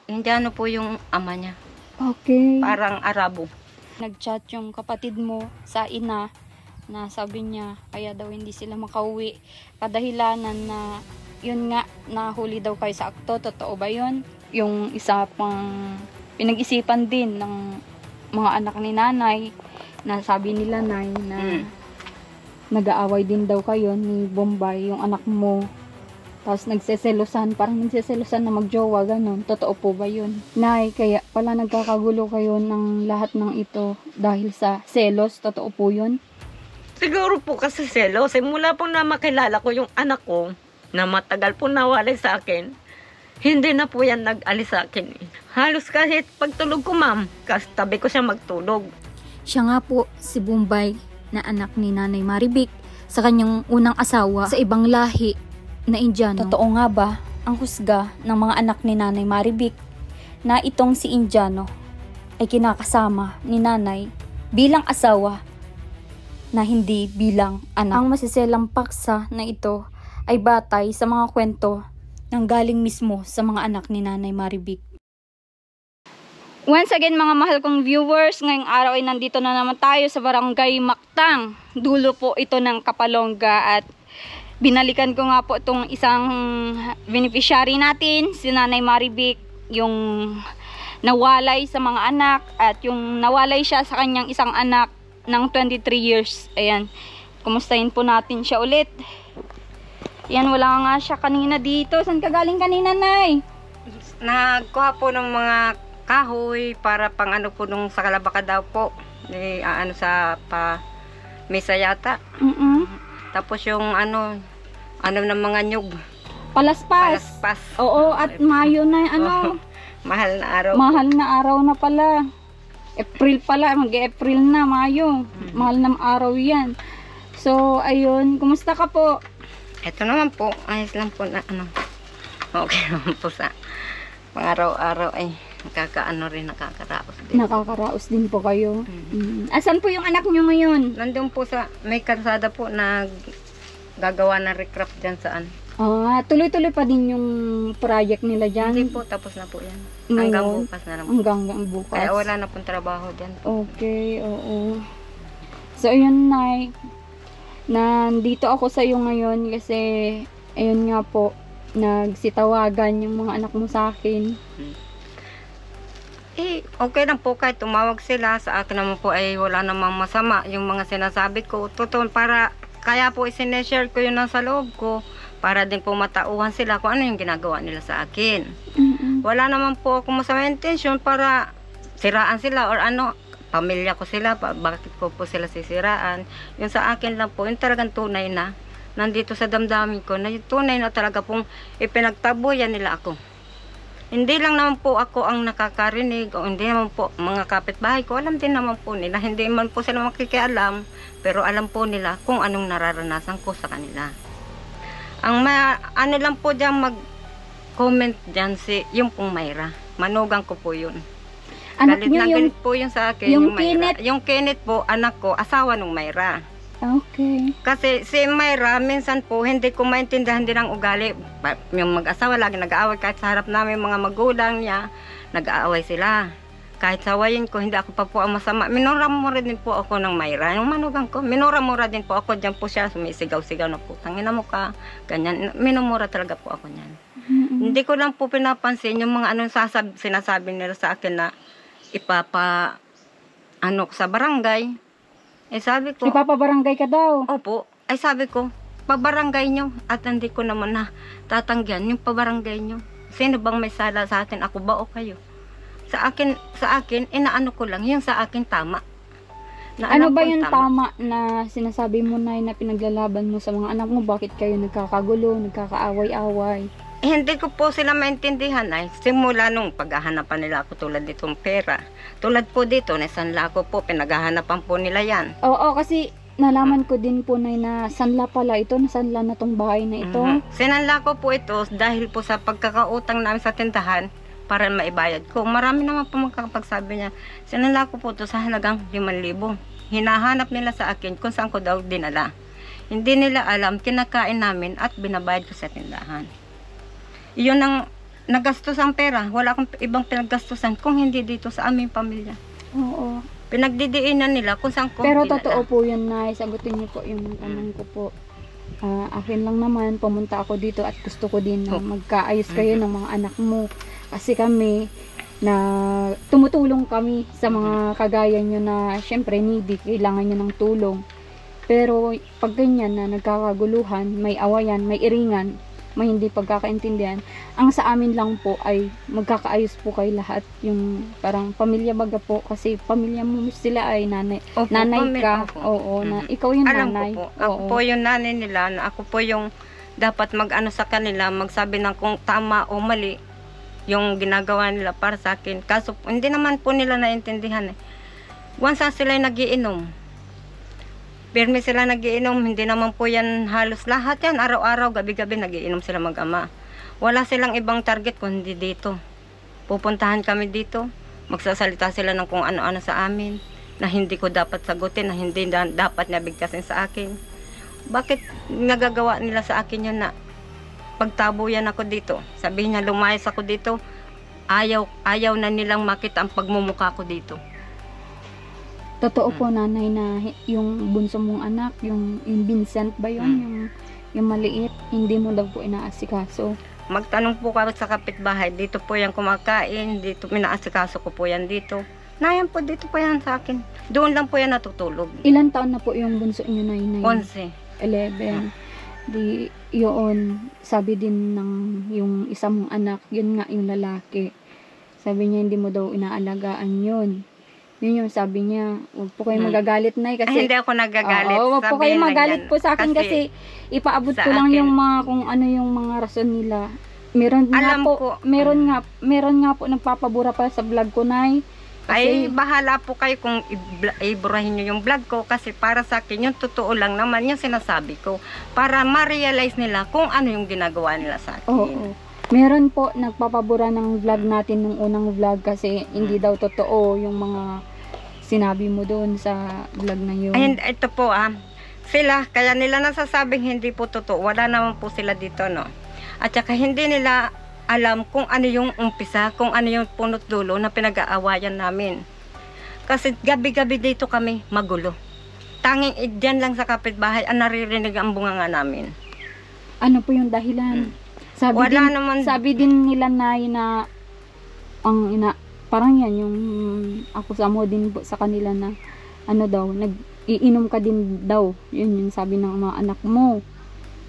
Indiano po yung ama niya. Okay. Parang Arabo. Nag-chat yung kapatid mo sa ina na sabi niya kaya daw hindi sila makauwi. Kadahilanan na yun nga, nahuli daw kayo sa akto. Totoo ba yun? Yung isa pang pinag-isipan din ng mga anak ni nanay na sabi nila nay na nag-aaway din daw kayo ni Bombay, yung anak mo. Tapos nagseselosan, parang nagseselosan na magjowa, ganun. Totoo po ba yun? Nay, kaya pala nagkakagulo kayo ng lahat ng ito dahil sa selos. Totoo po yun? Siguro po kasi selos. Mula po na makilala ko yung anak ko na matagal po nawalay sa akin, hindi na po yan nag-alis sa akin. Halos kahit pagtulog ko, ma'am, kasi tabi ko siya magtulog. Siya nga po si Bombay na anak ni Nanay Maribik sa kanyang unang asawa sa ibang lahi na Indiano. Totoo nga ba ang husga ng mga anak ni Nanay Maribik na itong si Indiano ay kinakasama ni Nanay bilang asawa na hindi bilang anak? Ang masiselang paksa na ito ay batay sa mga kwento ng galing mismo sa mga anak ni Nanay Maribik. Once again mga mahal kong viewers, ngayong araw ay nandito na naman tayo sa Barangay Mactang. Dulo po ito ng Kapalonga at binalikan ko nga po itong isang beneficiary natin, si Nanay Maribik, yung nawalay sa mga anak at yung nawalay siya sa kanyang isang anak ng 23 years. Ayan, kumustahin po natin siya ulit. Ayan, wala nga siya kanina dito. Saan ka galing kanina, Nay? Nagkuha po ng mga kahoy para pang ano po nung sa Kalabaka daw po. Ano sa mesa yata. Tapos yung ano ng mga nyug. Palaspas. Palaspas. Oo, at Mayo na ano. Mahal na araw. Mahal na araw na pala. April pala, mag-April na, Mayo. Mahal na araw yan. So, ayun, kumusta ka po? Ito naman po, ayos lang po na ano. Okay naman po sa pang-araw-araw ay nakakaraos din. Nakakaraos din po kayo. Asan po yung anak nyo ngayon? Nandun po sa may kalsada po na gagawa ng recraft dyan saan. Tuloy-tuloy pa din yung project nila dyan? Hindi po, tapos na po yan. Ngayon, hanggang bukas na lang po. Hanggang bukas. Kaya wala na pong trabaho dyan. Okay, oo. So, ayun, Nay. Nandito ako sa iyo ngayon kasi, ayun nga po, nagsitawagan yung mga anak mo sa akin. Okay lang po kahit tumawag sila. Sa akin naman po ay wala namang masama yung mga sinasabi ko. Totoo, kaya po isineshare ko yun sa loob ko para din po matauhan sila kung ano yung ginagawa nila sa akin. Wala naman po ako masama intention para siraan sila or ano, pamilya ko sila, bakit ko po sila sisiraan. Yung sa akin lang po, yung talagang tunay na nandito sa damdamin ko, na yung tunay na talaga pong ipinagtabuyan nila ako. Hindi lang naman po ako ang nakakarinig o hindi naman po mga kapitbahay ko, alam din naman po nila, hindi man po sila makikialam, pero alam po nila kung anong nararanasan ko sa kanila. Ang ano lang po dyan mag-comment dyan yung pong Mayra, manugang ko po yun. Anak galit niyo na yung, galit po yun sa akin, yung Mayra. Yung Kenneth po, anak ko, asawa nung Mayra. Okay. Kasi si Mayra, minsan po, hindi ko maintindihan din ang ugali. Yung mag-asawa, lagi nag-aaway. Kahit sa harap namin mga magulang niya, nag-aaway sila. Kahit sawayin ko, hindi ako pa po ang masama. Minura-mura din po ako ng Mayra. Yung manugang ko, minura-mura din po ako. Diyan po siya, sumisigaw-sigaw na po. Tangina mo ka, ganyan. Minumura talaga po ako niyan. Hindi ko lang po pinapansin yung mga anong sinasabi nila sa akin na sa barangay. Sabi ko, ipapabarangay ka daw? Opo. Sabi ko, pabarangay nyo. At hindi ko naman na tatanggihan yung pabarangay nyo. Sino bang may sala sa atin? Ako ba o kayo? Sa akin, inaano ko lang, yung sa akin tama. Ano ba yung tama na sinasabi mo na pinaglalaban mo sa mga anak mo? Bakit kayo nagkakagulo, nagkakaaway-away? Hindi ko po sila maintindihan simula nung paghahanapan nila ako tulad nitong pera. Tulad po dito, nasanla ko po, pinaghahanapan po nila yan. Oo, kasi nalaman ko din po na sanla pala ito, nasanla na tong bahay na ito. Sinanla ko po ito dahil po sa pagkakautang namin sa tindahan para maibayad ko. Marami naman po magkakapagsabi niya, sinanla ko po ito sa halagang 5,000. Hinahanap nila sa akin kung saan ko daw dinala. Hindi nila alam, kinakain namin at binabayad ko sa tindahan. Yun ang nagastos ang pera. Wala akong ibang pinaggastusan kung hindi dito sa aming pamilya. Oo. Pinagdidiinan nila kung saan ko Pero kilala. totoo po yun, Nay. Sagutin niyo po yung tanong ko po. Akin lang naman, pumunta ako dito at gusto ko din na magkaayos kayo ng mga anak mo. Kasi kami, na tumutulong kami sa mga kagaya nyo na syempre needy, kailangan nyo ng tulong. Pero pag ganyan na nagkakaguluhan, may awayan, may iringan, may hindi pagkakaintindihan, ang sa amin lang po ay magkakaayos po kayo lahat. Yung parang pamilya baga po, kasi pamilya mo sila ay nanay. Opo, Nanay ka, opo. oo, na ikaw yung Alam nanay. ko po. Ako Oo. po yung nanay nila. Na ako po yung dapat mag-ano sa kanila, magsabi ng kung tama o mali yung ginagawa nila para sa akin. Kaso hindi naman po nila naintindihan eh. Once sila nagiinom, pirmi sila nagiinom, hindi naman po yan halos lahat yan. Araw-araw, gabi-gabi nagiinom sila mag-ama. Wala silang ibang target kundi dito. Pupuntahan kami dito, magsasalita sila ng kung ano-ano sa amin, na hindi ko dapat sagutin, na hindi dapat nabigkasin sa akin. Bakit nagagawa nila sa akin yun na pagtabo yan ako dito? Sabihin niya, lumayas ako dito, ayaw na nilang makita ang pagmumukha ko dito. Totoo po, nanay, na yung bunso mong anak, yung Vincent ba yun? Yung maliit, hindi mo daw po inaasikaso. Magtanong po kami sa kapitbahay, dito po yan kumakain, dito minaasikaso ko po yan dito. Nayan po, dito po yan sa akin. Doon lang po yan natutulog. Ilan taon na po yung bunso niyo, nay? 11. 11. Di, yun, sabi din ng yung isang anak, yun nga yung lalaki. Sabi niya, hindi mo daw inaalagaan yun. Yun yung sabi niya, huwag po kayo magagalit, nay, kasi... Ay, hindi ako nagagalit. Oo, huwag po kayo Sabihin lang magalit yan. po sa akin kasi ipaabot sa ko lang akin. yung mga, kung ano yung mga rason nila. Meron nga Alam po, ko. meron nga po nagpapabura pa sa vlog ko, nay. Ay, bahala po kayo kung iburahin nyo yung vlog ko kasi para sa akin, yung totoo lang naman yung sinasabi ko para ma-realize nila kung ano yung ginagawa nila sa akin. Oo. Meron po nagpapabura ng vlog natin nung unang vlog kasi hindi daw totoo yung mga sinabi mo doon sa vlog na yun. Ay, ito po sila, kaya nila nasasabing hindi po totoo. Wala naman po sila dito, no? At saka hindi nila alam kung ano yung umpisa, kung ano yung punot dulo na pinag-aawayan namin. Kasi gabi-gabi dito kami magulo. Tanging dyan lang sa kapitbahay ang naririnig ang bunganga namin. Ano po yung dahilan? Sabi din nila, nay, na parang yan yung akusa mo din po sa kanila na ano daw, nag-iinom ka din daw. Yun yung sabi ng mga anak mo.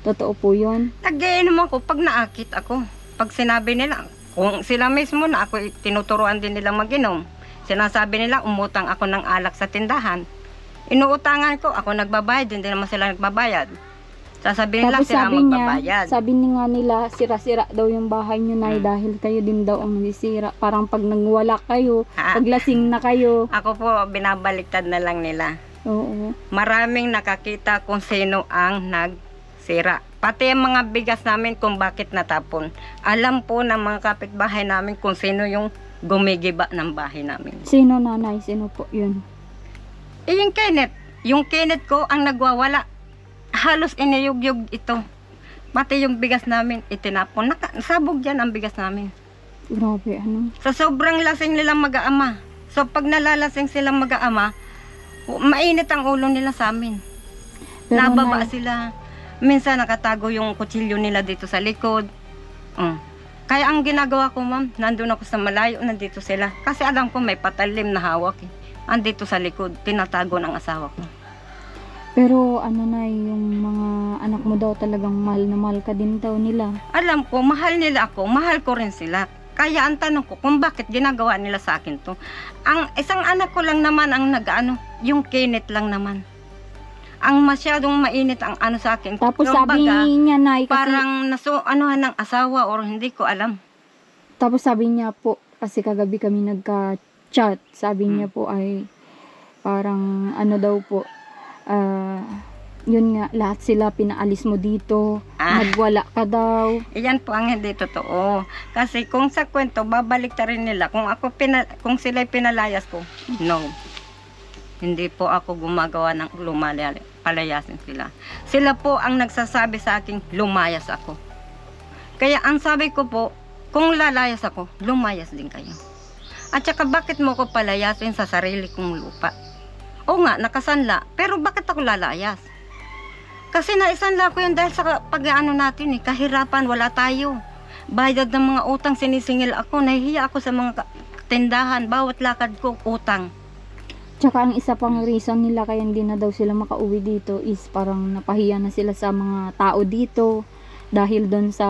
Totoo po yun? Nag-iinom ako pag naakit ako. Pag sinabi nila, kung sila mismo na ako tinuturuan din nila mag-inom. Sinasabi nila, umutang ako ng alak sa tindahan. Inuutangan ko, ako nagbabayad, hindi naman sila nagbabayad. Sasabihin lang sila ang magbabayad. Sabi nga nila, sira-sira daw yung bahay nyo, nay, dahil kayo din daw ang nasisira. Parang pag nagwala kayo, pag lasing na kayo. Ako po, binabaliktad na lang nila. Oo. Maraming nakakita kung sino ang nagsira. Pati ang mga bigas namin kung bakit natapon. Alam po ng mga kapitbahay namin kung sino yung gumigiba ng bahay namin. Sino, nanay? Sino po yun? Yung Kenneth. Yung Kenneth ko ang nagwawala. Halos iniyugyug ito. Pati yung bigas namin itinapon. Sabog dyan ang bigas namin. Grabe, ano? Sa sobrang lasing nilang mag-aama. So pag nalalasing silang mag-aama, mainit ang ulo nila sa amin. Pero Nababa sila. Minsan nakatago yung kutsilyo nila dito sa likod. Kaya ang ginagawa ko, ma'am, nandun ako sa malayo, nandito sila. Kasi alam ko may patalim na hawak. Andito sa likod, tinatago ng asawa ko. Pero ano, na yung mga anak mo daw talagang mahal na mahal ka din daw nila. Alam ko, mahal nila ako, mahal ko rin sila. Kaya ang tanong ko, kung bakit ginagawa nila sa akin to. Ang isang anak ko lang naman ang yung Kenneth lang naman. Ang masyadong mainit ang ano sa akin. Tapos sabi Kumbaga, niya, nay, kasi... parang anuhan ng asawa or hindi ko alam. Tapos sabi niya po, kasi kagabi kami nagka-chat, sabi niya po ay parang ano daw po, yun nga, lahat sila pinaalis mo dito, nagwala ka daw. Iyan po ang hindi totoo. Kasi kung sa kwento, babalik ta rin nila. Kung sila'y pinalayas ko, no. Hindi po ako gumagawa ng palayasin sila. Sila po ang nagsasabi sa akin, lumayas ako. Kaya ang sabi ko po, Kung lalayas ako, lumayas din kayo. At saka bakit mo ko palayasin sa sarili kong lupa? O nga, nakasanla, pero bakit ako lalayas? Kasi naisanla ko yun dahil sa pag-ano natin kahirapan, wala tayo. Bayad ng mga utang, sinisingil ako, nahihiya ako sa mga tindahan, bawat lakad ko, utang. Tsaka ang isa pang reason nila kaya hindi na daw sila makauwi dito is parang napahiya na sila sa mga tao dito dahil doon sa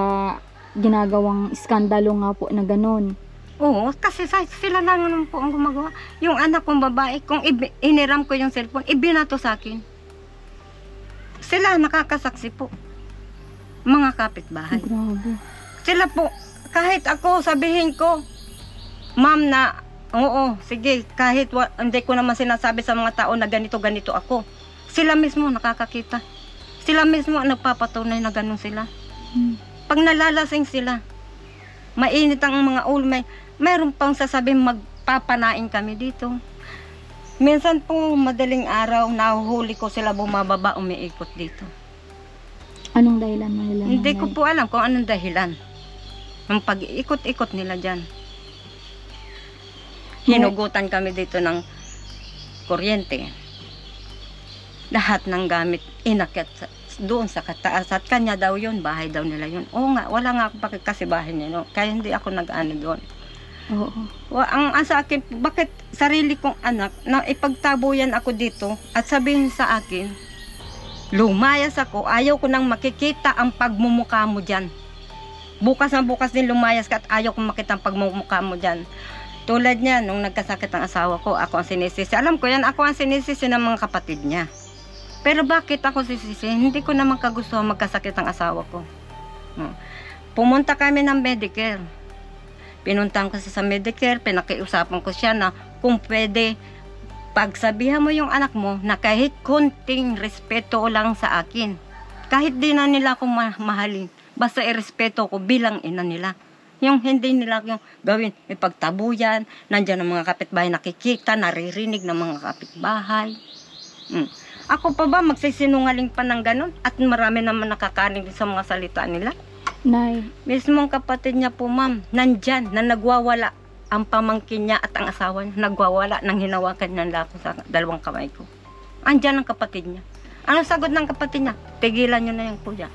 ginagawang iskandalo nga po na ganun. Oo, kasi sila lang naman po ang gumagawa. Yung anak kong babae, kung iniram ko yung cellphone, ibinato sa akin. Sila nakakasaksi po. Mga kapitbahay. Grabe. Sila po, kahit ako sabihin ko, ma'am na, oo, sige, kahit hindi ko naman sinasabi sa mga tao na ganito ako. Sila mismo nakakakita. Sila mismo ang nagpapatunay na ganun sila. Pag nalalasing sila, mainit ang mga ulo, mayroon pang sasabihin magpapanain kami dito. Minsan po madaling araw, nahuhuli ko sila bumababa, umiikot dito. Anong dahilan nila? Hindi ko po alam kung anong dahilan. Ang pag-iikot-ikot nila dyan. Hinugutan kami dito ng kuryente. Lahat ng gamit inakyat doon sa kataas. At kanya daw yun, bahay daw nila yun. Oo nga, wala nga ako kasi bahay niya. No? Kaya hindi ako nag-ano doon. Oo. Ang sa akin, bakit sarili kong anak na ipagtabuyan ako dito at sabihin sa akin, lumayas ako, ayaw ko nang makikita ang pagmumukha mo dyan. Bukas na bukas din lumayas ka at ayaw ko makita ang pagmumukha mo dyan. Tulad niya, nung nagkasakit ang asawa ko, ako ang sinisisi. Alam ko yan, ako ang sinisisi ng mga kapatid niya. Pero bakit ako sisisi? Hindi ko naman kagustuhan magkasakit ang asawa ko. Pumunta kami ng Medicare. Pinuntahan ko siya sa Medicare, pinakiusapan ko siya na kung pwede, pagsabihan mo yung anak mo na kahit konting respeto lang sa akin. Kahit di na nila akong mahalin, basta irespeto ko bilang ina nila. Yung hindi nila yung gawin, may pagtabuyan, nandyan ang mga kapitbahay nakikita, naririnig ng mga kapitbahay. Ako pa ba magsisinungaling pa ng ganun? At marami naman nakakarinig sa mga salita nila. Nay. Mismong kapatid niya po, ma'am, nandyan na nagwawala ang pamangkin niya at ang asawa niya. Nagwawala nang hinawakan niya lako sa dalawang kamay ko. Andyan ang kapatid niya. Anong sagot ng kapatid niya? Tigilan niyo na yung kuya.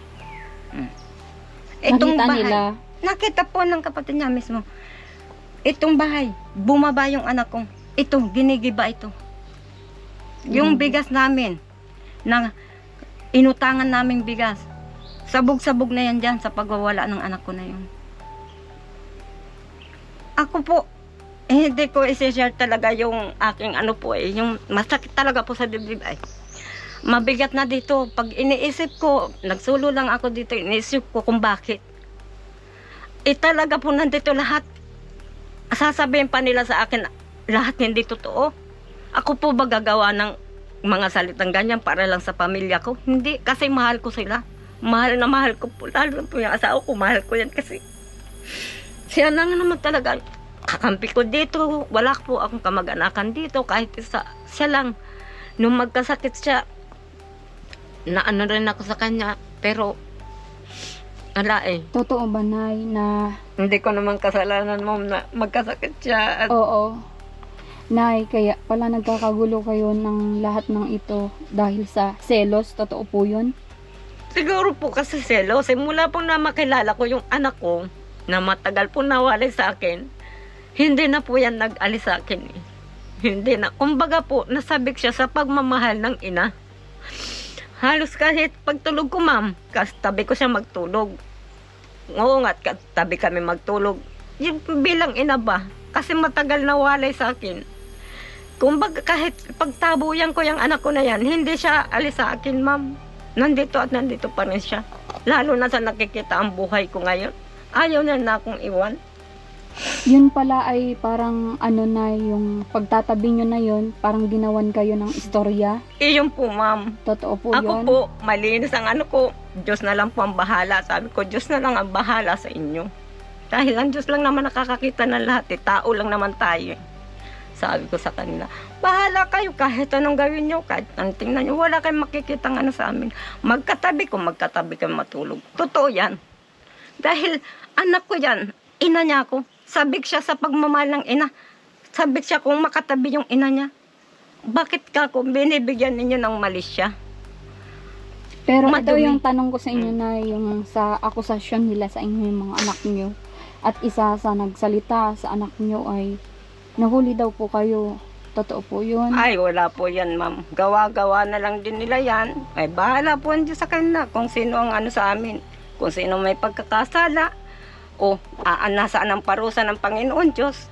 Itong Nakita bahay, nila. nakita po ng kapatid niya mismo. Itong bahay, bumaba yung anak ko. Ito, ginigiba ito. Yung bigas namin, na inutangan naming bigas, sabog-sabog na yan dyan sa pagwawala ng anak ko na yun. Ako po, hindi ko isi-share talaga yung aking ano po yung masakit talaga po sa dibdib ay. Mabigat na dito. Pag iniisip ko, nagsulo lang ako dito, iniisip ko kung bakit. Talaga po nandito lahat. Sasabihin pa nila sa akin, lahat hindi totoo. Ako po ba gagawa ng mga salitang ganyan para lang sa pamilya ko? Hindi, kasi mahal ko sila. Mahal na mahal ko po. Lalo po yung asawa ko, mahal ko yan kasi siya lang naman talaga kakampi ko dito. Wala po akong kamag-anakan dito. Kahit isa, siya lang. Nung magkasakit siya, naano rin ako sa kanya. Pero, ala Totoo ba, Nay, na... Hindi ko naman kasalanan, ma'am, na magkasakit siya. At Oo. Nay, kaya pala nagkakagulo kayo ng lahat ng ito dahil sa selos. Totoo po yun? siguro po kasi selos. Mula po na makilala ko yung anak ko, na matagal po nawalay sa akin, hindi na po yan nag-alis sa akin eh. Hindi na. Kumbaga po, nasabik siya sa pagmamahal ng ina. Halos kahit pagtulog ko, ma'am, tabi ko siya magtulog. Oo nga, tabi kami magtulog. Yung bilang ina ba? Kasi matagal nawalay sa akin. Kumbaga kahit pagtabuyan ko yung anak ko na yan, hindi siya alis sa akin, ma'am. Nandito at nandito pa rin siya. Lalo na sa nakikita ang buhay ko ngayon. Ayaw na akong iwan. Yun pala ay parang ano na yung pagtatabi nyo na yun, parang ginawan kayo ng istorya. Iyon po, ma'am. Totoo po Ako yun. po, malinis ang ano ko. Diyos na lang po ang bahala. Sabi ko, Diyos na lang ang bahala sa inyo. Dahil ang Diyos lang naman nakakakita ng lahat. Tao lang naman tayo. Sabi ko sa kanila, bahala kayo kahit anong gawin nyo, kahit anong tingnan nyo, wala kayong makikita ng ano sa amin. Magkatabi kayo matulog. Totoo yan. Dahil anak ko yan, ina niya ako. Sabik siya sa pagmamahal ng ina. Sabik siya kung makatabi yung ina niya. Bakit ka kung binibigyan ninyo ng mali siya? Pero ito Madumi. yung tanong ko sa inyo na yung sa akusasyon nila sa inyo yung mga anak nyo. At isa sa nagsalita sa anak nyo ay nahuli daw po kayo. Totoo po yun? Ay, wala po yan, ma'am. Gawa-gawa na lang din nila yan. Ay, bahala po yan sa kanila kung sino ang ano sa amin. Kung sino may pagkakasala. O, nasaan ang parusa ng Panginoon Diyos.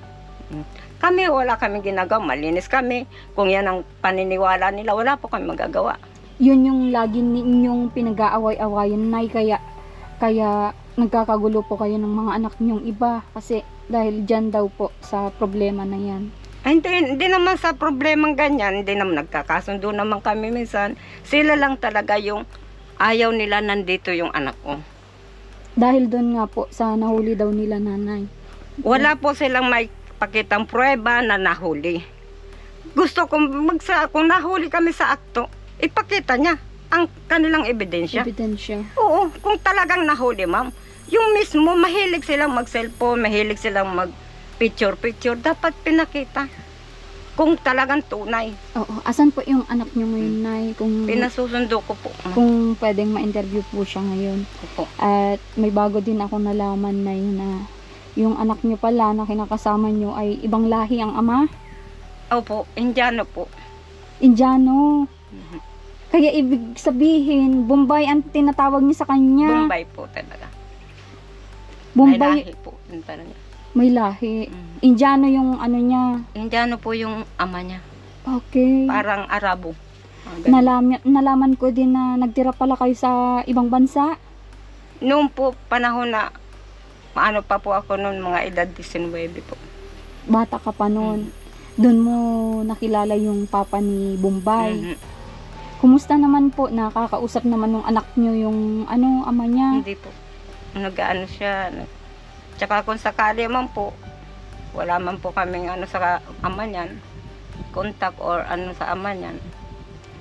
Kami, wala kami ginagawa. Malinis kami. Kung yan ang paniniwala nila, wala po kami magagawa. Yun yung lagi ninyong pinag-aaway-awayan, Nay, kaya nagkakagulo po kayo ng mga anak ninyong iba kasi dahil dyan daw po sa problema na yan. Ay, hindi naman sa problemang ganyan, hindi naman nagkakasundo naman kami minsan. Sila lang talaga yung ayaw nila nandito yung anak ko. Dahil doon nga po sa nahuli daw nila, nanay. Wala po silang may pakitang pruweba na nahuli. Gusto kong kung nahuli kami sa akto, ipakita niya ang kanilang ebidensya. Ebidensya. Oo, kung talagang nahuli, ma'am. Yung mismo, mahilig silang mag-cellphone, mahilig silang mag-picture-picture. Dapat pinakita. Kung talagang tunay. Oo. Asan po yung anak nyo ngayon, Nay? Pinasusundo ko po. Kung pwedeng ma-interview po siya ngayon. Opo. At may bago din ako nalaman na yun na yung anak nyo pala na kinakasama nyo ay ibang lahi ang ama. Opo, Indiano po. Indiano. Kaya ibig sabihin, Bombay ang tinatawag niya sa kanya. Bombay po talaga. Bombay, Ay, lahi po. Yun talaga. may lahi. Indiano yung ano niya. Indiano po yung ama niya. Okay. Parang Arabo. Ang ganun. Nalaman ko din na nagtira pala kayo sa ibang bansa. Noong po panahon na maano pa po ako noon, mga edad 19 po. Bata ka pa noon. Doon mo nakilala yung papa ni Bombay. Kumusta naman po? Nakakausap naman ng anak nyo yung ama niya? Hindi po. Nag-ano siya. Tsaka kung sakali man po, wala man po kaming sa ama niyan. Contact or sa ama niyan.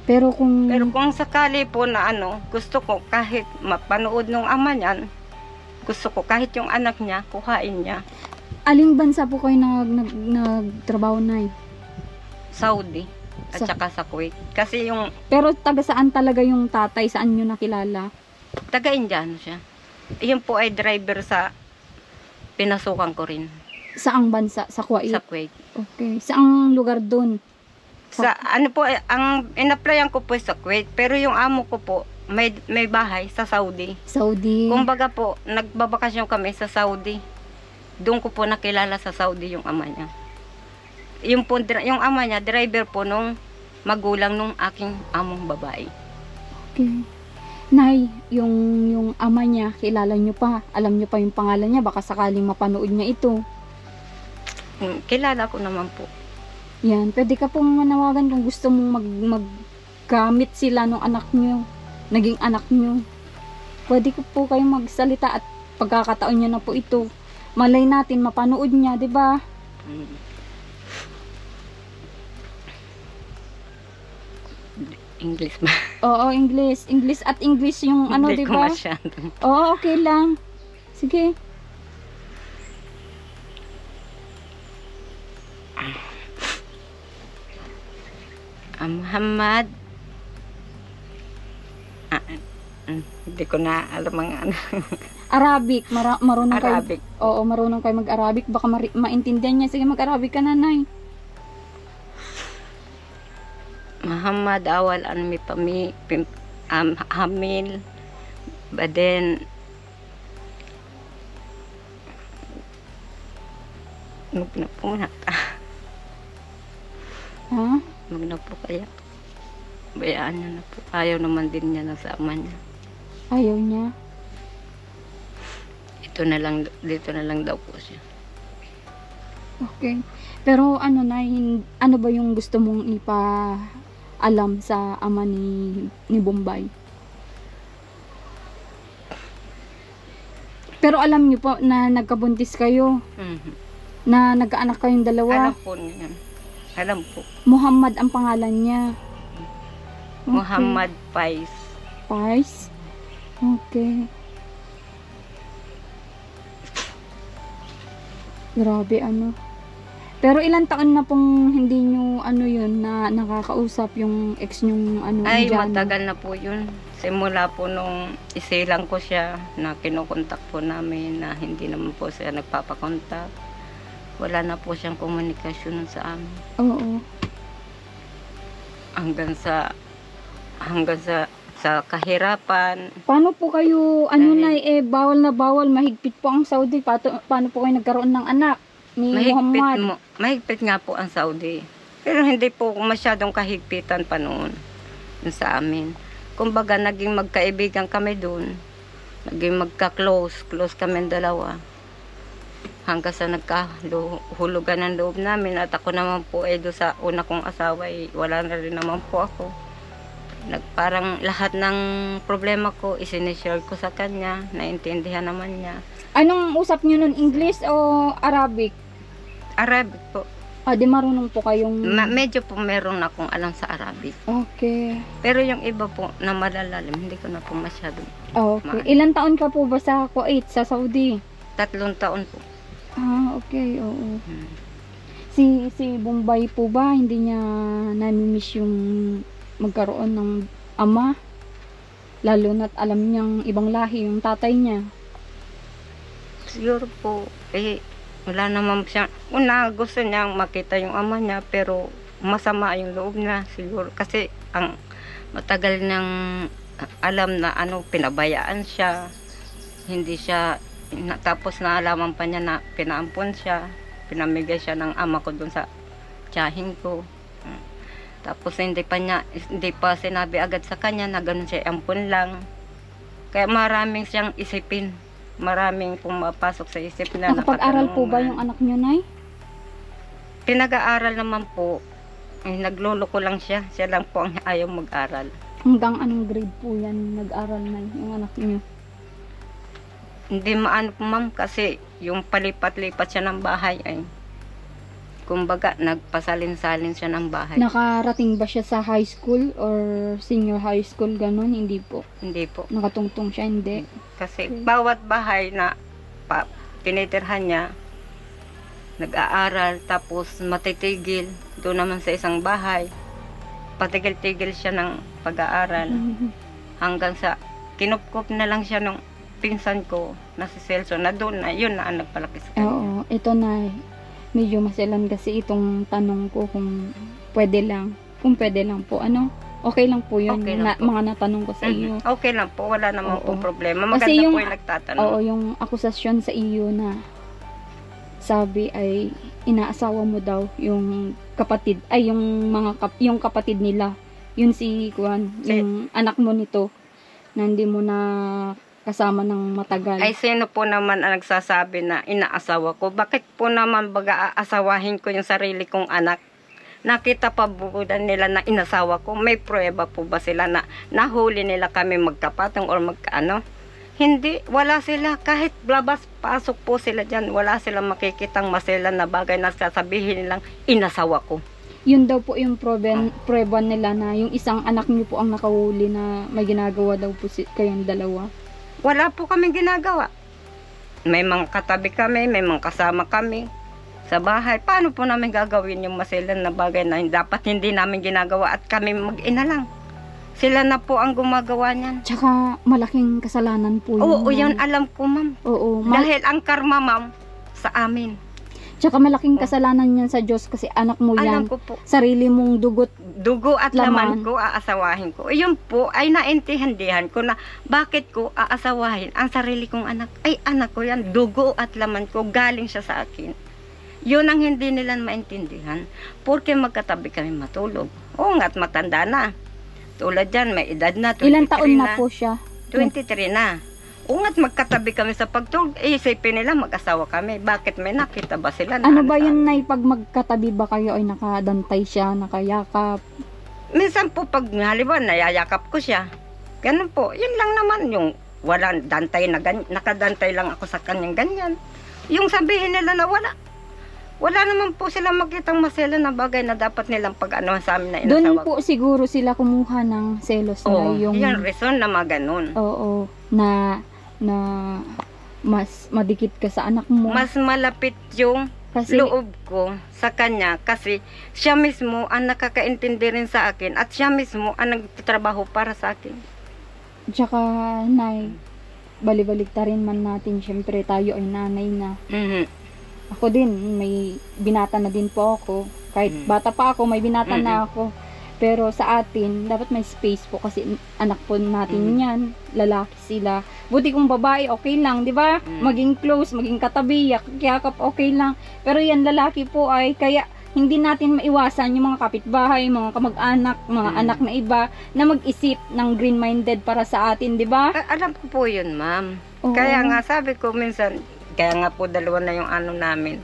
Pero kung Pero kung sakali po na gusto ko kahit mapanood ng ama niyan, gusto ko kahit yung anak niya, kuhain niya. aling bansa po kayo nagtrabaho, Nay? Saudi at saka sa Kuwait. Kasi yung Pero taga saan talaga yung tatay? Saan nyo nakilala? taga-Indiano siya. Yun po ay driver sa pinasukan ko rin Saang bansa? Sa Kuwait? sa Kuwait. Okay. Saang lugar doon? Sa ang in-applyan ko po sa Kuwait, pero yung amo ko po may bahay sa Saudi. Saudi. Kumbaga po, nagbabakasyon kami sa Saudi. Doon ko po nakilala sa Saudi yung ama niya. Yung ama niya, driver po nung magulang nung aking among babae. Okay. Nay, yung ama niya, kilala nyo pa. Alam nyo pa yung pangalan niya. Baka sakaling mapanood niya ito. Kilala ko naman po. Yan. Pwede ka pong manawagan kung gusto mong maggamit sila ng anak nyo. Naging anak nyo. Pwede ko po kayong magsalita at pagkakataon nyo na po ito. Malay natin, mapanood niya, di ba? English ba? Oo, English. English at English yung Hindi di ko ba? masyado. Oo, okay lang. Sige. Muhammad. Hindi ko na alam ang Arabic. Marunong kayo. Arabic. Oo, marunong kayo mag-Arabic. Baka maintindihan niya. Sige, mag-Arabic ka, nanay. Muhammad awal mi hamil baden magna po na Ha? magna po kaya bayaan niya na po, ayaw naman din niya na sa ama niya. Ayaw niya. Dito na lang daw po siya. Okay. Pero ano ba yung gusto mong ipaalam sa ama ni Bombay? Pero alam niyo po na nagkabuntis kayo, na nagkaanak kayong dalawa. Alam po niya. Alam po. Muhammad ang pangalan niya. Okay. Muhammad Pais. Pais? Okay. Grabe, ano. Pero ilang taon na pong hindi nyo, ano yun, na nakakausap yung ex nyong, ano, Ay, Indiano? matagal na po yun. Simula po nung isilang ko siya na kinukontak po namin na hindi naman po siya nagpapakontak. Wala na po siyang komunikasyon sa amin. Oo. Hanggang sa kahirapan. Paano po kayo, ano Dahil- na, bawal na bawal, mahigpit po ang Saudi. Paano po kayo nagkaroon ng anak ni Muhammad? Mahigpit nga po ang Saudi. Pero hindi po masyadong kahigpitan pa noon yun sa amin. Kumbaga, naging magkaibigan kami doon. Naging close kami dalawa. Hanggang sa nagkahulugan ng loob namin. At ako naman po, doon sa una kong asawa, wala na rin naman po ako. Parang lahat ng problema ko, isinishare ko sa kanya. Naintindihan naman niya. Anong usap nyo nun, English o Arabic? Arabic po. Di marunong po kayong... Medyo po meron akong alam sa Arabic. Okay. Pero yung iba po na malalalim, hindi ko na po masyado. Okay. Ilan taon ka po ba sa Kuwait, sa Saudi? 3 taon po. Okay, oo. Hmm. Si Bombay po ba, hindi niya nami-miss yung magkaroon ng ama? Lalo na't alam niyang ibang lahi yung tatay niya. Siguro po, wala naman siya. Una, gusto niyang makita yung ama niya, pero masama yung loob niya siguro. Kasi ang matagal niyang alam na pinabayaan siya. Hindi siya, tapos naalaman pa niya na pinaampon siya. Pinamigay siya ng ama ko dun sa tiyahin ko. Tapos hindi pa sinabi agad sa kanya na ganun siya, ampon lang. Kaya maraming siyang isipin. Maraming pumapasok sa isip na. Nakapag-aral po ba yung anak niyo, Nay? Pinag-aaral naman po. Nagluloko lang siya. Siya lang po ang ayaw mag-aral. Hanggang anong grade po yan nag-aral na yung anak niyo? Hindi maano po, ma'am, kasi yung palipat-lipat siya ng bahay ay kumbaga nagpasalin-salin siya ng bahay. Nakarating ba siya sa high school or senior high school, ganon? Hindi po. Hindi po. Nakatungtong siya, hindi. Kasi Okay. bawat bahay na tinitirhan niya, nag-aaral, tapos matitigil. Doon naman sa isang bahay, patigil-tigil siya ng pag-aaral. Hanggang sa kinupkup na lang siya nung pinsan ko na si Celso, na doon na, yun na ang nagpalaki sa kanya. Oo, ito na, medyo maselan kasi itong tanong ko kung pwede lang. Kung pwede lang po, okay lang po yun, Okay lang po. mga natanong ko sa iyo. Okay lang po, wala naman Oo. po problema. Kasi Maganda yung- po yung nagtatanong. Oo, yung akusasyon sa iyo na sabi ay inaasawa mo daw yung kapatid, ay yung kapatid nila. Yun si Juan, yung anak mo nito, na hindi mo na kasama ng matagal. Ay, sino po naman ang nagsasabi na inaasawa ko? Bakit po naman baga aasawahin ko yung sarili kong anak? Nakita pa po nila na inasawa ko? May prueba po ba sila na nahuli nila kami magkapatong or magkaano? Hindi, wala sila. Kahit labas, pasok po sila dyan. Wala silang makikitang maselan na bagay na sasabihin nilang inasawa ko. Yun daw po yung prueba nila na yung isang anak niyo po ang nakahuli na may ginagawa daw po kayong dalawa. Wala po kami ginagawa. May mga katabi kami, may mga kasama kami sa bahay. Paano po namin gagawin yung maselan na bagay na dapat hindi namin ginagawa at kami mag-ina lang? Sila na po ang gumagawa niyan. Tsaka malaking kasalanan po yun. Oo, yan alam ko, ma'am. Oo, Dahil ang karma, ma'am, sa amin. tsaka malaking kasalanan yan sa Diyos kasi anak mo yan. Alam ko po. Sarili mong dugot. Dugo at Laman. laman ko, aasawahin ko. Yun po ay naintindihan ko na bakit ko aasawahin ang sarili kong anak. Ay, anak ko yan. Dugo at laman ko. Galing siya sa akin. Yun ang hindi nila maintindihan. Porque magkatabi kami matulog. Oo nga't matanda na. Tulad dyan, may edad na. 23 Ilan taon na po siya? 23 na. Oo nga't magkatabi kami sa pagtulog. Isipin nila mag-asawa kami. Bakit may nakita ba sila? Na Ano ba sa yun, amin? Nay? Pag magkatabi ba kayo ay nakadantay siya, nakayakap? Minsan po pag halimbawa nayayakap ko siya. Ganun po. Yun lang naman yung walang dantay na nakadantay lang ako sa kanyang ganyan. Yung sabihin nila na wala naman po sila makitang masela na bagay na dapat nilang pag-ano sa amin na Doon inasawa po ko. siguro sila kumuha ng selos na Oo, yung... yan reason na mga ganun. Oo, na mas madikit ka sa anak mo. Mas malapit yung Kasi, loob ko sa kanya kasi siya mismo ang nakakaintindi rin sa akin at siya mismo ang nagtatrabaho para sa akin. tsaka, Nay, balibalik ta rin man natin, syempre tayo ay nanay na. Mhm. Ako din, may binata na din po ako. Kahit bata pa ako, may binata na ako. Pero sa atin, dapat may space po kasi anak po natin yan. Lalaki sila. Buti kung babae, okay lang, di ba? Maging close, maging katabi, yakap, okay lang. Pero yan, lalaki po ay, kaya hindi natin maiwasan yung mga kapitbahay, mga kamag-anak, mga anak na iba, na mag-isip ng green-minded para sa atin, di ba? Alam ko po yun, ma'am. Oo. Kaya nga sabi ko minsan, kaya nga po dalawa na yung ano namin.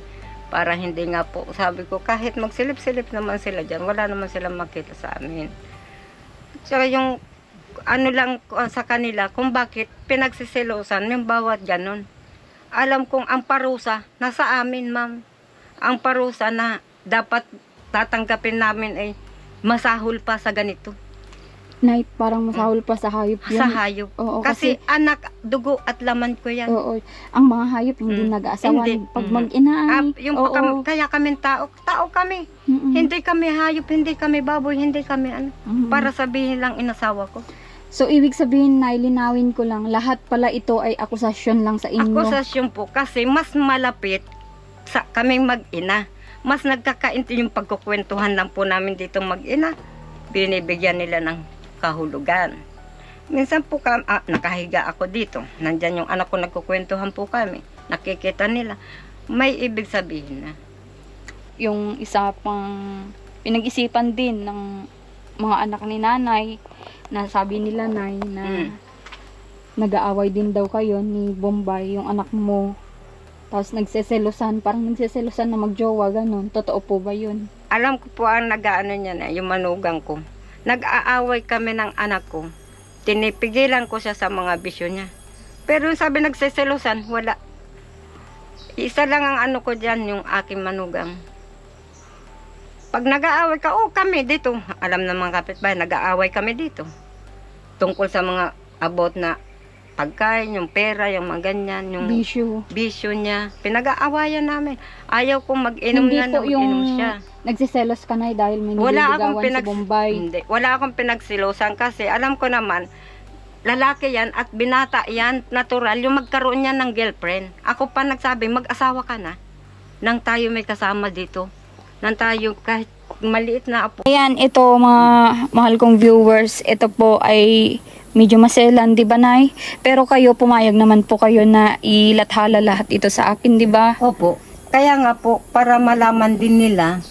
Para hindi nga po, sabi ko, kahit magsilip-silip naman sila dyan, wala naman silang makita sa amin. Tsaka yung, ano lang sa kanila, kung bakit pinagsisilosan yung bawat ganon. Alam kong ang parusa, nasa amin, ma'am. Ang parusa na dapat tatanggapin namin ay masahol pa sa ganito. Nay, parang masahol pa sa hayop yun. Sa hayop. Oo, kasi anak, dugo at laman ko yan. Oo, ang mga hayop hindi nag-aasawan. Hindi. Pag mag-ina ay, Yung kaya kami tao kami. Hindi kami hayop, hindi kami baboy, hindi kami ano. Para sabihin lang inasawa ko. So, ibig sabihin, Nay, linawin ko lang, lahat pala ito ay akusasyon lang sa inyo. Akusasyon po kasi mas malapit sa kaming mag-ina. Mas nagkakainti yung pagkukwentuhan lang po namin dito mag-ina. Binibigyan nila ng kahulugan. Minsan po nakahiga ako dito. Nandyan yung anak ko, nagkukwentuhan po kami. Nakikita nila. May ibig sabihin na. Yung isa pang pinag-isipan din ng mga anak ni nanay, na sabi nila, Nay, na nag-aaway din daw kayo ni Bombay, yung anak mo. Tapos nagseselosan, parang nagseselosan na magjowa, ganun. Totoo po ba yun? Alam ko po ang nag-aano niya na, yung manugang ko. Nag-aaway kami ng anak ko. Tinipigilan ko siya sa mga bisyo niya. Pero yung sabi nagseselosan, wala. Isa lang ang ano ko dyan, yung aking manugang. Pag nag-aaway ka, kami dito. Alam ng mga kapitbahay, nag-aaway kami dito. Tungkol sa mga about na pagkain, yung pera, yung mga ganyan, yung bisyo niya. Pinag-aawayan namin. Ayaw kong mag-inom Hindi na, po yung mag-inom siya. nagsiselos ka, Nay, dahil may nililigawan sa Bombay. Hindi, wala akong pinagsilosan kasi alam ko naman, lalaki yan at binata yan, natural, yung magkaroon niya ng girlfriend. Ako pa nagsabi, mag-asawa ka na. Nang tayo may kasama dito. Nang tayo kahit maliit na apo. Ayan, ito mga mahal kong viewers, ito po ay medyo maselan, di ba, Nay? Pero kayo, pumayag naman po kayo na ilathala lahat ito sa akin, di ba? Opo. Kaya nga po, para malaman din nila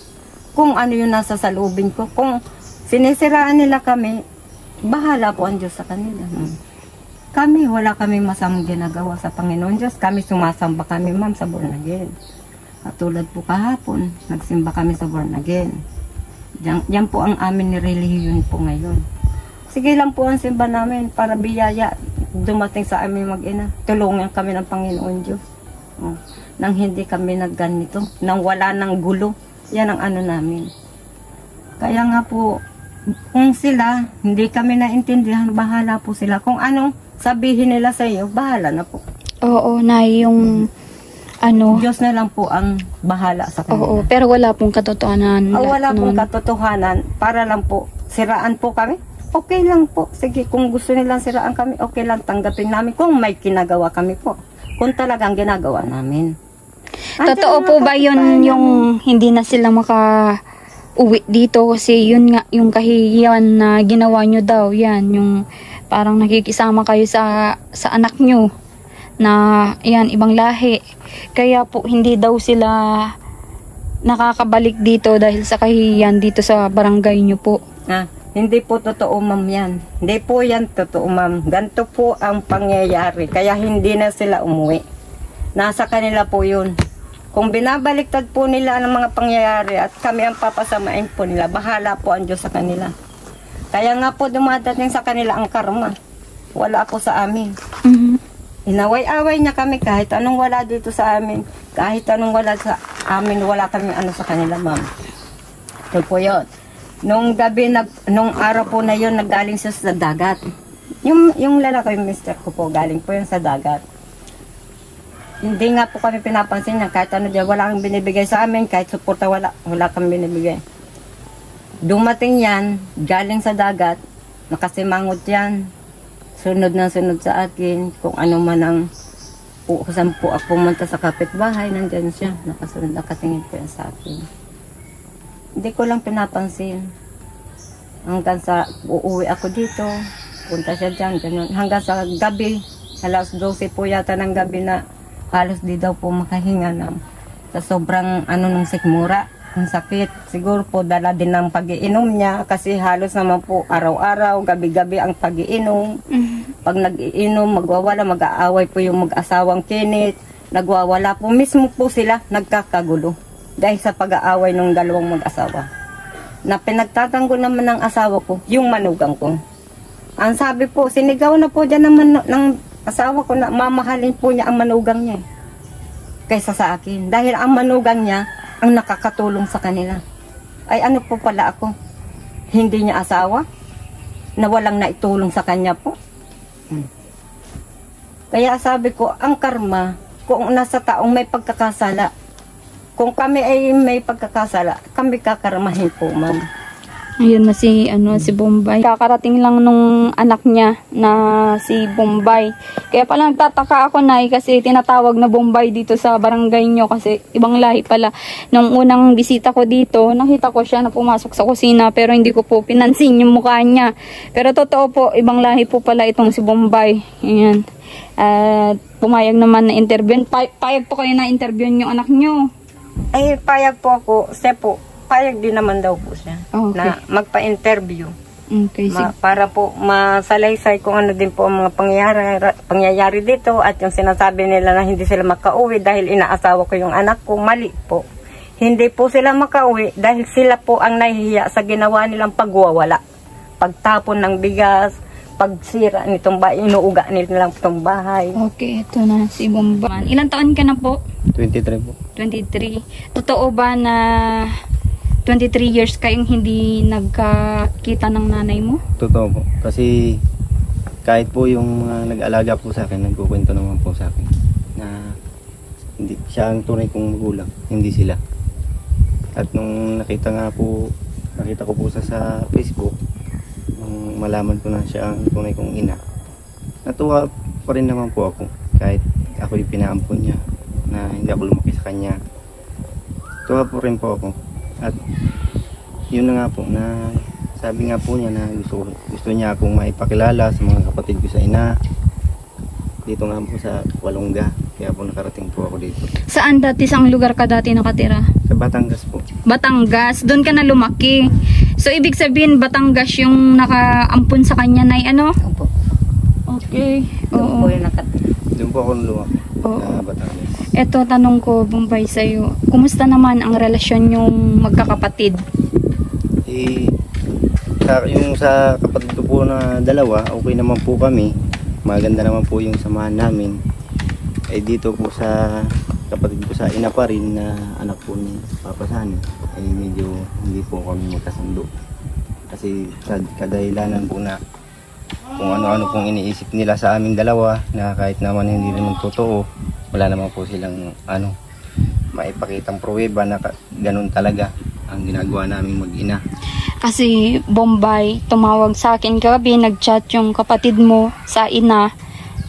kung ano yung nasa salubin ko. Kung sinisiraan nila kami, bahala po ang Diyos sa kanila. Kami, wala kami masamang ginagawa sa Panginoon Diyos. Kami sumasamba kami, ma'am, sa born again. At tulad po kahapon, nagsimba kami sa born again. Yan po ang amin ni relihiyon po ngayon. Sige lang po ang simba namin para biyaya dumating sa amin mag-ina. Tulungan kami ng Panginoon Diyos. Nang hindi kami nagganito, nang wala ng gulo. Yan ang ano namin. Kaya nga po, kung sila, hindi kami naintindihan, bahala po sila. Kung anong sabihin nila sa iyo, bahala na po. Oo, Nay, yung ano. Diyos na lang po ang bahala sa kanila. Oo, pero wala pong katotohanan. Wala pong katotohanan, para lang po, siraan po kami. Okay lang po. Sige, kung gusto nilang siraan kami, okay lang, tanggapin namin. Kung may kinagawa kami po. Kung talagang ginagawa namin. Totoo po ba yun yung hindi na sila maka-uwi dito? Kasi yun nga, yung kahihiyan na ginawa nyo daw, yan, yung parang nakikisama kayo sa anak nyo na, yan, ibang lahi. Kaya po, hindi daw sila nakakabalik dito dahil sa kahihiyan dito sa barangay nyo po. Hindi po totoo, ma'am, yan. Hindi po yan totoo, ma'am. Ganito po ang pangyayari. Kaya hindi na sila umuwi. Nasa kanila po yun. Kung binabaliktad po nila ang mga pangyayari at kami ang papasamain po nila, bahala po ang Diyos sa kanila. Kaya nga po dumadating sa kanila ang karma. Wala po sa amin. Inaway-away niya kami kahit anong wala dito sa amin. Kahit anong wala sa amin, wala kami ano sa kanila, ma'am. Ito po yun. Nung gabi, nung araw po na yun, naggaling siya sa dagat. Yung lalaki, yung mister ko po, galing po yun sa dagat. hindi nga po kami pinapansin niya. Kahit ano dyan, wala kang binibigay sa amin. Kahit suporta, wala kang binibigay. Dumating yan, galing sa dagat, nakasimangot yan. Sunod na sunod sa akin, kung ano man ang saan po ako pumunta sa kapitbahay, nandyan siya. Nakasunod, nakatingin po yan sa akin. Hindi ko lang pinapansin. Hanggang sa uuwi ako dito, punta siya dyan, ganun. Hanggang sa gabi, alas 12 po yata ng gabi na halos di daw po makahinga ng sa sobrang ng sikmura, ng sakit. Siguro po dala din ng pag-iinom niya kasi halos naman po araw-araw, gabi-gabi ang pag-iinom. Pag nag-iinom, magwawala, mag-aaway po yung mag-asawang Kenneth. Nagwawala po, mismo po sila nagkakagulo dahil sa pag-aaway ng dalawang mag-asawa. Na pinagtatanggol naman ng asawa ko, yung manugang ko. Ang sabi po, sinigaw na po dyan ng asawa ko na mamahalin po niya ang manugang niya kaysa sa akin. Dahil ang manugang niya ang nakakatulong sa kanila. Ay ano po pala ako? Hindi niya asawa? Na walang naitulong sa kanya po? Kaya sabi ko, ang karma, kung nasa taong may pagkakasala, kung kami ay may pagkakasala, kami kakarmahin po, ma'am. Ayun na si Bombay. Kakarating lang nung anak niya na si Bombay. Kaya pala nagtataka ako na kasi tinatawag na Bombay dito sa barangay nyo kasi ibang lahi pala. Nung unang bisita ko dito, nakita ko siya na pumasok sa kusina pero hindi ko po pinansin yung mukha niya. Pero totoo po, ibang lahi po pala itong si Bombay. Ayan. At pumayag naman na interview. Payag po kayo na interview yung anak nyo. Ay, payag po ako. Siya po, payag din naman daw po siya. Okay. Na magpa-interview. Okay, sige. Para po masalaysay kung ano din po ang mga pangyayari dito at yung sinasabi nila na hindi sila makauwi dahil inaasawa ko yung anak ko, mali po. Hindi po sila makauwi dahil sila po ang nahihiya sa ginawa nilang pagwawala. Pagtapon ng bigas, pagsira nitong bahay, inuuga nilang itong bahay. Okay, ito na si Bombay. Ilang taon ka na po? 23 po. 23. Totoo ba na 23 years kayong hindi nagkakita ng nanay mo? Totoo po. Kasi kahit po yung nag-alaga po sa akin, nagkukwento naman po sa akin na hindi siya ang tunay kong magulang, hindi sila. At nung nakita ko po sa Facebook, nung malaman ko na siya ang tunay kong ina, natuwa pa rin naman po ako kahit ako yung pinaampon niya na hindi ako lumaki sa kanya. Tuwa po rin po ako. At yun na nga po na sabi nga po niya na gusto niya akong maipakilala sa mga kapatid ko sa ina. Dito nga po sa Walonga. Kaya po nakarating po ako dito. Saan dati? Saang lugar ka dati nakatira? Sa Batangas po. Batangas. Doon ka na lumaki. So, ibig sabihin, Batangas yung nakaampun sa kanya na ano? Opo. Okay. Doon po Oo. yung Doon po ako lumaki Oo. sa Batangas. Eto, tanong ko, Bombay, sa'yo. Kumusta naman ang relasyon yung magkakapatid? Yung sa kapatid ko po na dalawa, okay naman po kami. Maganda naman po yung samahan namin. Dito po sa kapatid ko sa ina pa rin na anak po ni Papa Sani, medyo hindi po kami magkasundo. Kasi kadahilanan po na kung ano-ano pong iniisip nila sa aming dalawa na kahit naman hindi naman totoo, wala naman po silang maipakitang pruweba na ganun talaga ang ginagawa naming mag-ina. Kasi Bombay, tumawag sa akin kagabi, nag-chat yung kapatid mo sa ina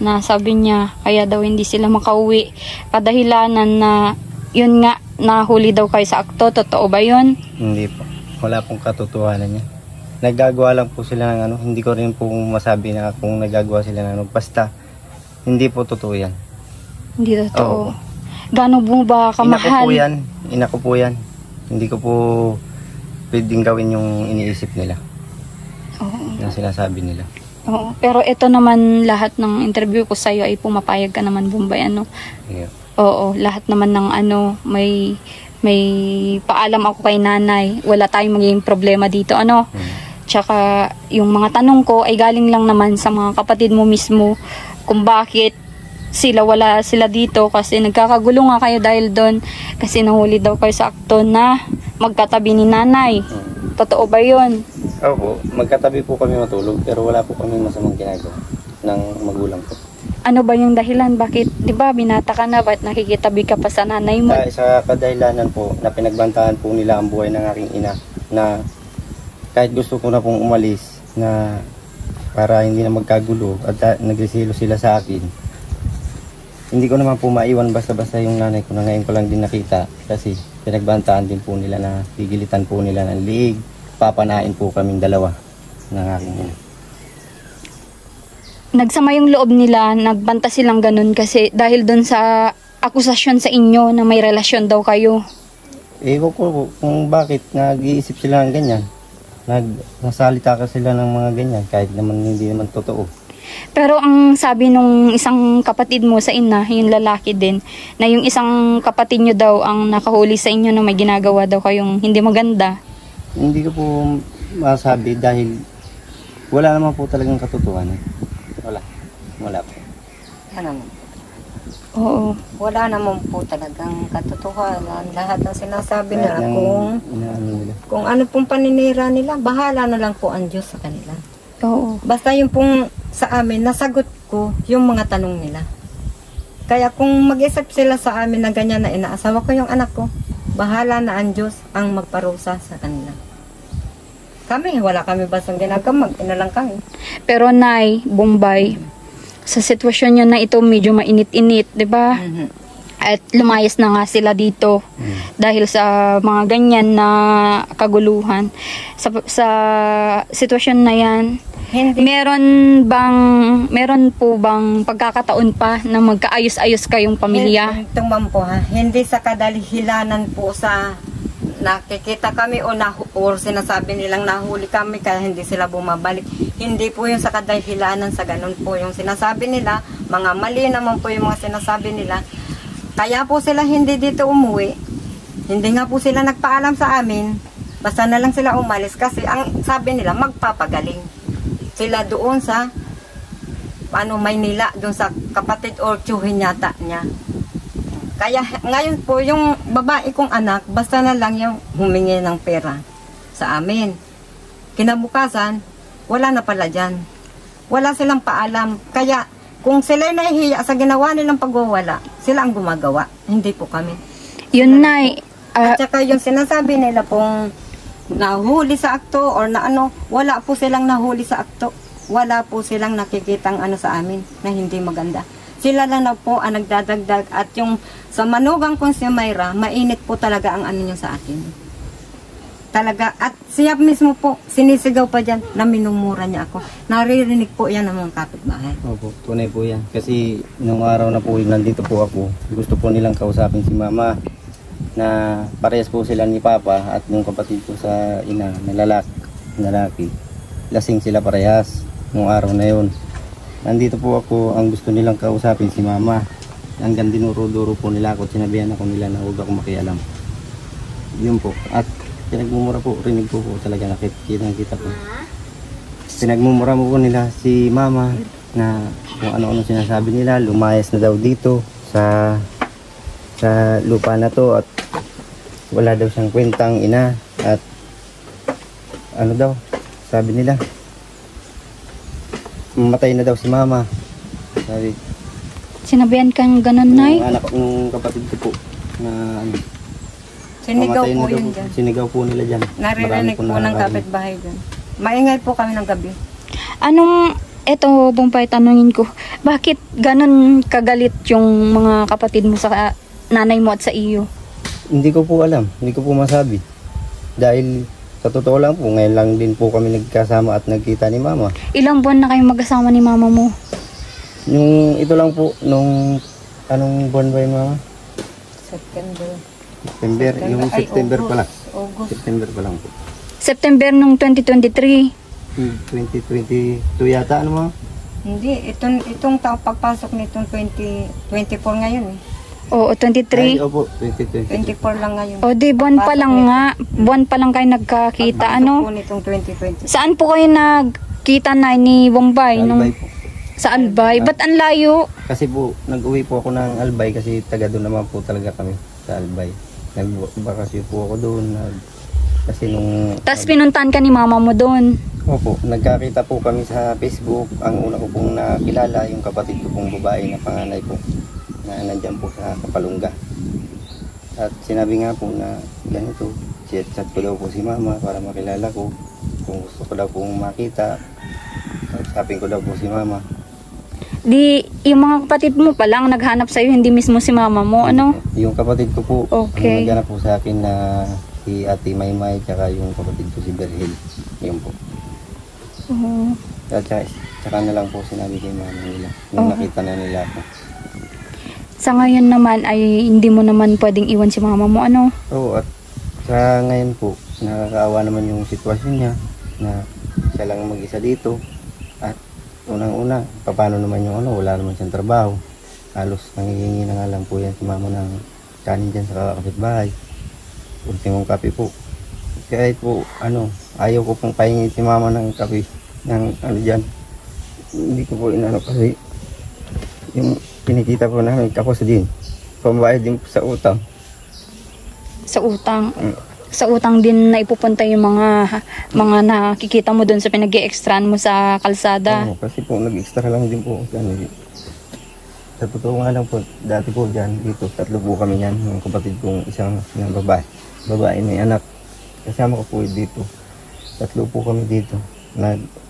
na sabi niya kaya daw hindi sila makauwi. Kadahilanan na yun nga, nahuli daw kayo sa akto. Totoo ba yun? Hindi po. Wala pong katotohanan niya. Nagagawa lang po sila ng hindi ko rin po masabi na kung nagagawa sila ng basta hindi po totoo yan. Hindi totoo. Oo. Gaano mo ba kamahal? Ina ko po yan. Hindi ko po pwedeng gawin yung iniisip nila. Oo. Yung sinasabi nila. Oo. Pero ito naman lahat ng interview ko sa'yo ay pumapayag ka naman, Bombay. Yeah. Oo. Lahat naman ng may paalam ako kay nanay. Wala tayong magiging problema dito. Tsaka yung mga tanong ko ay galing lang naman sa mga kapatid mo mismo kung bakit wala sila dito kasi nagkakagulo nga kayo dahil doon kasi nahuli daw kayo sa akto na magkatabi ni nanay. Totoo ba yun? Opo, magkatabi po kami matulog pero wala po kami masamang ginagawa ng magulang ko. Ano ba yung dahilan? Bakit, di ba, binata ka na, ba't nakikitabi ka pa sa nanay mo? Dahil sa kadahilanan po na pinagbantaan po nila ang buhay ng aking ina, na kahit gusto ko na pong umalis na para hindi na magkagulo at nagresilo sila sa akin, hindi ko naman po maiwan basta-basta yung nanay ko na ngayon ko lang din nakita, kasi pinagbantaan din po nila na pigilitan po nila ng liig, papanain po kaming dalawa ng aking ina. Nagsama yung loob nila, nagbanta silang ganun kasi dahil doon sa akusasyon sa inyo na may relasyon daw kayo. Ewan ko po kung bakit nag-iisip sila ng ganyan. Nasalita ka sila ng mga ganyan kahit naman hindi naman totoo. Pero ang sabi nung isang kapatid mo sa ina, yung lalaki din, na yung isang kapatid nyo daw ang nakahuli sa inyo na may ginagawa daw kayong hindi maganda. Hindi ko po masabi dahil wala naman po talagang katotohanan. Wala po. Ano naman? Oo. Wala naman po talagang katotohanan. Lahat ng sinasabi Kahit nila, ng inaano nila. kung ano pong paninira nila, bahala na lang po ang Diyos sa kanila. Oo. Basta yung pong sa amin, nasagot ko yung mga tanong nila. Kaya kung mag-isip sila sa amin na ganyan na inaasawa ko yung anak ko, bahala na ang Diyos ang magparusa sa kanila. Kami, wala kami bastang ginagawa, mag-ina lang kami. Pero Nay, Bombay, sa sitwasyon nyo na ito medyo mainit-init, di ba? At lumayas na nga sila dito dahil sa mga ganyan na kaguluhan. Sa sitwasyon na yan, Hindi. meron po bang pagkakataon pa na magkaayos-ayos kayong pamilya? Ito ma'am po ha, hindi sa kadalihilanan po sa nakikita kami o sinasabi nilang nahuli kami kaya hindi sila bumabalik. Hindi po yung sa kadahilanan sa ganun po yung sinasabi nila. Mga mali naman po yung mga sinasabi nila. Kaya po sila hindi dito umuwi. Hindi nga po sila nagpaalam sa amin. Basta na lang sila umalis kasi ang sabi nila magpapagaling. Sila doon sa Maynila, doon sa kapatid or tiyuhin yata niya. Kaya ngayon po yung babae kong anak, basta na lang yung humingi ng pera sa amin. Kinabukasan, wala na pala dyan. Wala silang paalam. Kaya kung sila nahihiya sa ginawa nilang pagwawala, sila ang gumagawa. Hindi po kami. Yun, Nay. At saka yung sinasabi nila pong nahuli sa akto or na ano, wala po silang nahuli sa akto. Wala po silang nakikitang ano sa amin na hindi maganda. Sila lang na po ang nagdadagdag at yung sa manugang kong si Mayra, mainit po talaga ang ano niya sa akin. Talaga, at siya mismo po, sinisigaw pa dyan na minumura niya ako. Naririnig po yan ng mga kapitbahay. Opo, tunay po yan. Kasi nung araw na po nandito po ako, gusto po nilang kausapin si mama na parehas po sila ni papa at yung kapatid ko sa ina na lalaki. Lasing sila parehas nung araw na yon. Nandito po ako, ang gusto nilang kausapin si mama. Hanggang dinuro-duro po nila ako, sinabihan ako nila na huwag ako makialam. Yun po. At pinagmumura po, rinig po talaga nakikita po. Pinagmumura mo po nila si mama na kung ano-ano sinasabi nila, lumayas na daw dito sa lupa na to at wala daw siyang kwentang ina at ano daw, sabi nila mamatay na daw si mama. Sabi, Sinabihan kang ganun, Nay? yung anak ng kapatid ko po na ano, Sinigaw mamatay po na daw yun po. dyan. Sinigaw po nila dyan. Naririnig po ng kapitbahay dyan. Maingay po kami ng gabi. Eto, Bombay, tanungin ko, bakit ganun kagalit yung mga kapatid mo sa nanay mo at sa iyo? Hindi ko po alam, hindi ko po masabi. Dahil sa totoo lang po, ngayon lang din po kami nagkasama at nagkita ni mama. Ilang buwan na kayong magkasama ni mama mo? Yung ito lang po, nung anong buwan ba yun mama? September. September, yung Ay, September August. pa lang. August. September pa lang po. September nung 2023. 2022 yata, ano mama? Hindi, itong taong pagpasok nitong 2024 ngayon eh. Oo, 23. Ay, opo, 2022. 24 lang ngayon. O di, buwan pa lang nga. Buwan pa lang kayo nagkakita, Pagpasok ano? po nitong 2020. Saan po kayo nagkita na ni Bombay? Albay po. Sa Albay? Ba't ang layo? Kasi po, nag-uwi po ako ng Albay kasi taga doon naman po talaga kami sa Albay. Nagbakasyon po ako doon. Kasi nung... Tapos pinuntahan ka ni mama mo doon. Opo, nagkakita po kami sa Facebook. Ang una ko pong nakilala, yung kapatid ko pong babae na panganay po, na nandyan po sa Kapalungga. At sinabi nga po na ganito, chat ko daw po si mama para makilala ko. Kung gusto ko daw pong makita, sabihin ko daw po si mama. Di, yung mga kapatid mo pa lang naghanap sa'yo, hindi mismo si mama mo, ano? Yung kapatid ko po, Okay. ang naghanap po sa akin na si Ate Maymay, tsaka yung kapatid ko si Berhel. Yun po. Oo. At tsaka na lang po sinabi kay mama nila, nung Okay. nakita na nila ako. Sa ngayon naman ay hindi mo naman pwedeng iwan si mama mo, ano? Oo, at sa ngayon po, nakakaawa naman yung sitwasyon niya na siya lang mag-isa dito. At unang-una, paano naman yung wala naman siyang trabaho. Halos nangihingi na nga lang po yan si mama ng kanin dyan sa kapitbahay. Ultimong kape po. Kaya po, ayaw ko pong pahingi si mama ng kape, ng dyan. Hindi ko po inano kasi yung kinikita po namin, tapos din, pambayad din po sa utang. Sa utang. Sa utang din na ipupunta yung mga nakikita mo doon sa pinag-i-extrahan mo sa kalsada. Oo, kasi po nag-extra lang din po. Sa totoo nga lang po, dati po dyan, dito, 3 po kami yan. Yung kapatid kong isang babae. Babae may anak. Kasama ko po dito. 3 po kami dito.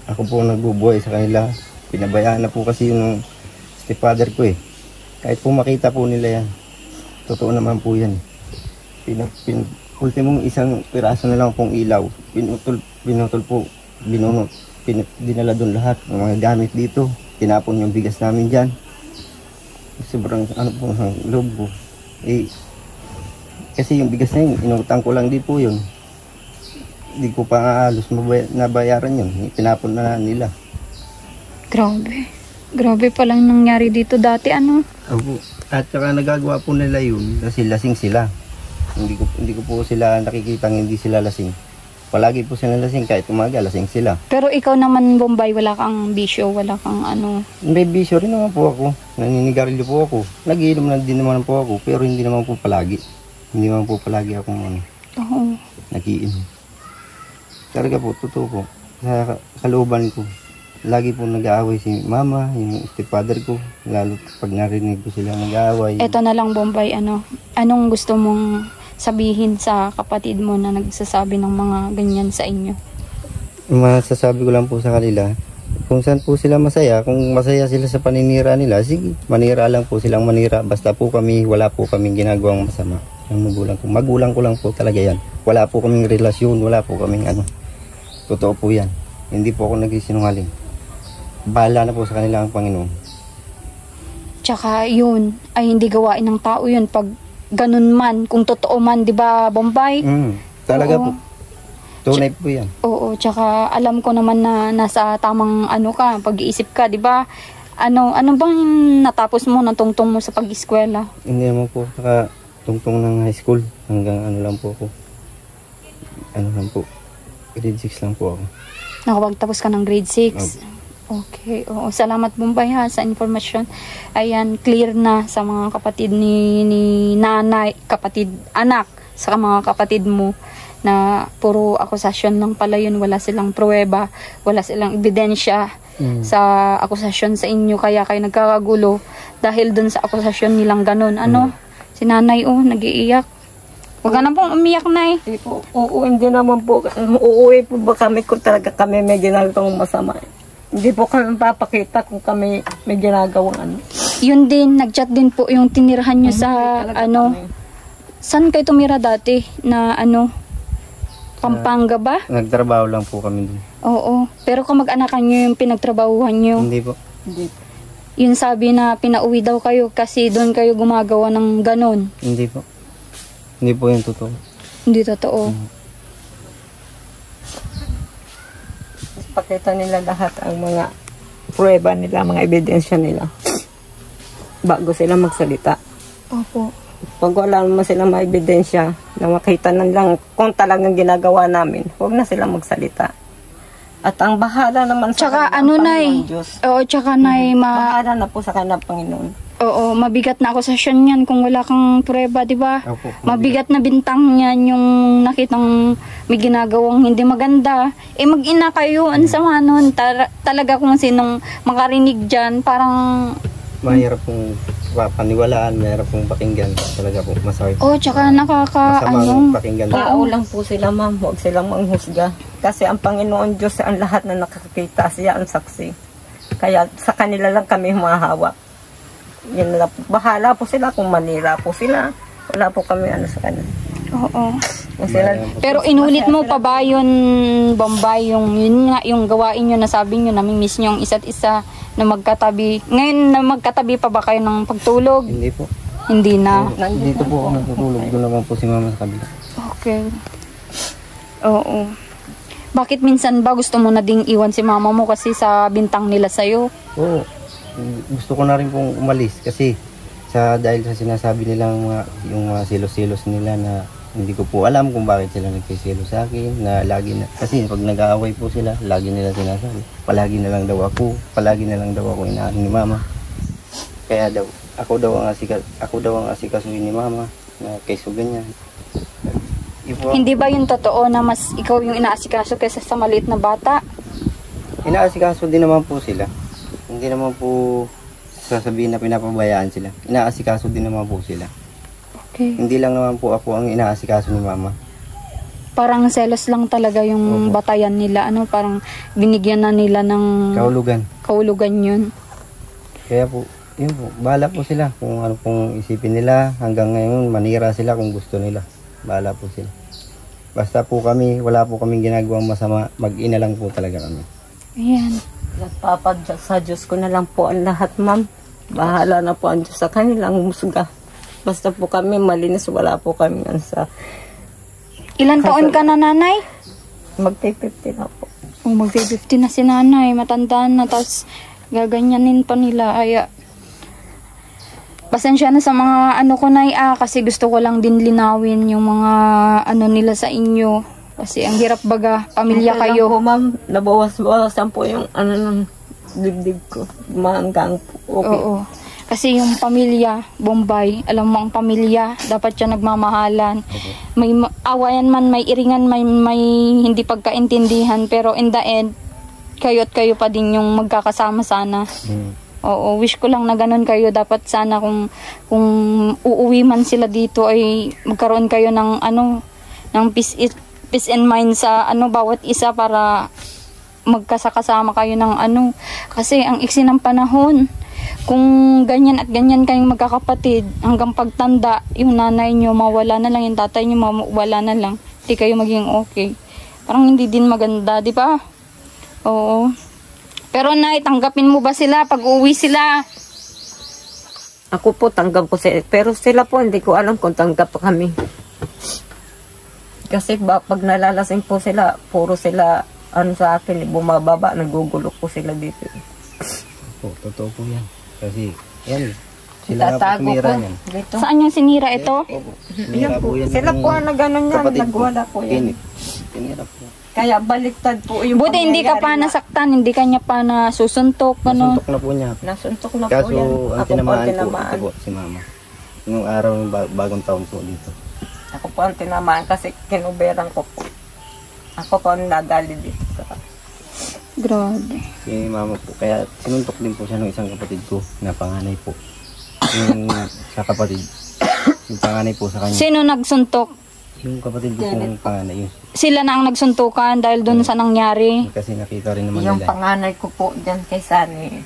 Ako po nagbubuhay sa kanila. Pinabayaan na po kasi yung stepfather ko eh. Kahit po makita po nila yan. Totoo naman po yan. Ultimong isang piraso na lang pong ilaw. Pinutol po. Binunot. Dinala doon lahat ng mga gamit dito. Tinapon yung bigas namin dyan. Sobrang po ng loob ko. Kasi yung bigas na yun, inutang ko lang din po yun. Hindi ko pa halos nabayaran yun. Tinapon na nila. Grabe. Grabe palang nangyari dito dati, ano? Opo. At saka nagagawa po nila yun kasi lasing sila. Hindi ko po sila nakikita hindi sila lasing. Palagi po sila lasing kahit umaga lasing sila. Pero ikaw naman, Bombay, wala kang bisyo, wala kang ano. May bisyo rin naman po ako. Naninigarilyo po ako. Nagiinom na din naman po ako pero hindi naman po palagi. Hindi naman po palagi akong Oo. nagiinom. Talaga po, totoo po. Sa kalooban ko. Lagi po nag-aaway si mama, yung stepfather ko. Lalo pag narinig ko sila nag-aaway. Eto na lang, Bombay, anong gusto mong sabihin sa kapatid mo na nagsasabi ng mga ganyan sa inyo? Masasabi ko lang po sa kanila, kung saan po sila masaya, kung masaya sila sa paninira nila, sige, manira lang po silang manira. Basta po kami, wala po kaming ginagawang masama. Ang magulang ko lang po talaga yan. Wala po kaming relasyon, wala po kaming Totoo po yan. Hindi po ako nagsisinungaling. Bahala na po sa kanila ang Panginoon. Tsaka yun, ay hindi gawain ng tao yun pag ganun man, kung totoo man, di ba, Bombay? Talaga Oo. po. Tunay po yan. Oo, tsaka alam ko naman na nasa tamang pag-iisip ka, di ba? Ano bang natapos mo, natungtong mo sa pag-eskwela? Hindi naman po saka tungtong ng high school. Hanggang lang po ako. Grade 6 lang po ako. Nakapagtapos ka ng grade 6? Okay, oo. Salamat, Bombay, ha, sa informasyon. Ayan, clear na sa mga kapatid ni nanay, anak, sa mga kapatid mo na puro akusasyon lang pala yun. Wala silang pruweba, wala silang ebidensya sa akusasyon sa inyo. Kaya kayo nagkakagulo dahil dun sa akusasyon nilang ganun. Si nanay, nag-iiyak. Huwag ka na pong umiyak, nay. Hindi naman po. Uuwi po ba kami kung talaga kami may ginagawang masama? Hindi po kami papakita kung kami may ginagawang Yun din, nag-chat din po yung tinirahan nyo sa Saan kayo tumira dati? Na Pampanga ba? Nagtrabaho lang po kami dun. Oo. Pero kamag-anakan nyo yung pinagtrabahuhan nyo. Hindi po. Hindi. Yun sabi na pinauwi daw kayo kasi doon kayo gumagawa ng ganon. Hindi po. Hindi po yung totoo. Hindi totoo. Pakita nila lahat ang mga pruweba nila, mga ebidensya nila bago sila magsalita. Opo. Pag wala naman silang mga ebidensya na makita na lang kung talagang ginagawa namin, huwag na silang magsalita. At ang bahala naman sa Tsaka kanila, ang Panginoon nay? Diyos. Oo, tsaka nay, Bahala na po sa kanila, Panginoon. Oo, mabigat na akusasyon yan kung wala kang pruweba, di ba? Opo, Mabigat na bintang yan yung nakitang may ginagawang hindi maganda. Eh mag-ina kayo, ang sama nun. Talaga kung sinong makarinig dyan, parang... Mahirap pong paniwalaan, mahirap pong pakinggan. Talaga po, masakit. Oh, tsaka Masamang pakinggan. Tao lang po sila, ma'am. Huwag silang manghusga. Kasi ang Panginoon Diyos, ang lahat na nakakita, siya ang saksi. Kaya sa kanila lang kami humahawak. Yan na po. Bahala po sila kung manira po sila. Wala po kami ano sa kanila. Oo. Kung sila, Pero inulit mo pa ba yun, Bombay, yun nga, yung gawain nyo na sabi nyo, namimiss nyo ang isa't isa na magkatabi. Ngayon na magkatabi pa ba kayo ng pagtulog? Hindi po. Hindi na. Dito po ako natutulog. Doon naman po si mama sa kabila. Okay. Oo. Bakit minsan ba gusto mo na ding iwan si mama mo kasi sa bintang nila sa'yo? Oo. Gusto ko na rin pong umalis kasi dahil sa sinasabi nilang yung mga silos-silos nila na hindi ko po alam kung bakit sila nagsiselos sa akin na lagi na, kasi pag nag-aaway po sila, lagi nila sinasabi, palagi na lang daw ako inaano ni mama. Kaya daw, ako daw ang asikasuhin ni mama na kaysa ganyan. Hindi ba yung totoo na mas ikaw yung inaasikaso kaysa sa maliit na bata? Inaasikaso din naman po sila. Hindi naman po sasabihin na pinapabayaan sila. Inaasikaso din naman po sila. Okay. Hindi lang naman po ako ang inaasikaso ni mama. Parang selos lang talaga yung batayan nila. Ano, parang binigyan na nila ng kahulugan yun. Kaya po, yun po, bahala po sila kung ano pong isipin nila. Hanggang ngayon, manira sila kung gusto nila. Bahala po sila. Basta po kami, wala po kaming ginagawang masama. Mag-ina lang po talaga kami. Ayan. sa Diyos ko na lang po ang lahat, ma'am. Bahala na po ang Diyos sa kanilang musga. Basta po kami malinis, wala po kami sa... Ilan taon ka na, nanay? Magti-50 na po. Oh, magti-50 na si nanay. Matandaan na, tapos gaganyanin pa nila. Ay, pasensya na sa mga ano ko, nay, kasi gusto ko lang din linawin yung mga ano nila sa inyo. Kasi ang hirap baga, pamilya Okay kayo. lang po, ma'am. Nabawas-bawasan po yung ano ng dibdib ko. Manggang po. Okay. Oo. Kasi yung pamilya, Bombay, alam mo ang pamilya, dapat siya nagmamahalan. May awayan man, may iringan, may hindi pagkaintindihan, pero in the end, kayo pa din yung magkakasama sana. Oo, wish ko lang na ganun kayo. Dapat sana kung uuwi man sila dito ay magkaroon kayo ng ng peace and mind sa bawat isa para magkasakasama kayo ng kasi ang iksi ng panahon. Kung ganyan at ganyan kayong magkakapatid, hanggang pagtanda, yung nanay nyo mawala na lang, yung tatay nyo mawala na lang, hindi kayo maging okay. Parang hindi din maganda, di ba? Oo. Pero nay, tanggapin mo ba sila pag uwi sila? Ako po, tanggap ko sila. Pero sila po, hindi ko alam kung tanggap kami. Kasi pag nalalasing po sila, puro sila, sa akin, bumababa, nagugulo po sila dito. Totoo po yan. Kasi, yan. Sila nga po Tatago tumira ko yan. dito. Saan yung sinira ito? Tumira po yan. Sila po ang nag-ano yan, kapatid ko. nagwala po yan. Tinira po. Kaya baliktad po yung Buti hindi ka pa pangyayari na- nasaktan, hindi ka niya pa nasusuntok, ano? Nasuntok na po niya. Nasuntok na po Kaso, yan. ang tinamaan po, ito po, si mama. Yung araw ng bagong taon po dito. Ako po ang tinamaan kasi kinuberan ko po. Ako po ang nadali dito. Grabe. Si mama po, kaya sinuntok din po siya ng isang kapatid ko na panganay po. Yung sa kapatid, yung panganay po sa kanya. Sino nagsuntok? Yung kapatid ko pong panganay, yun. Sila na ang nagsuntukan dahil doon sa nangyari. Kasi nakita rin naman Yung nila. panganay ko po dyan kay Sunny.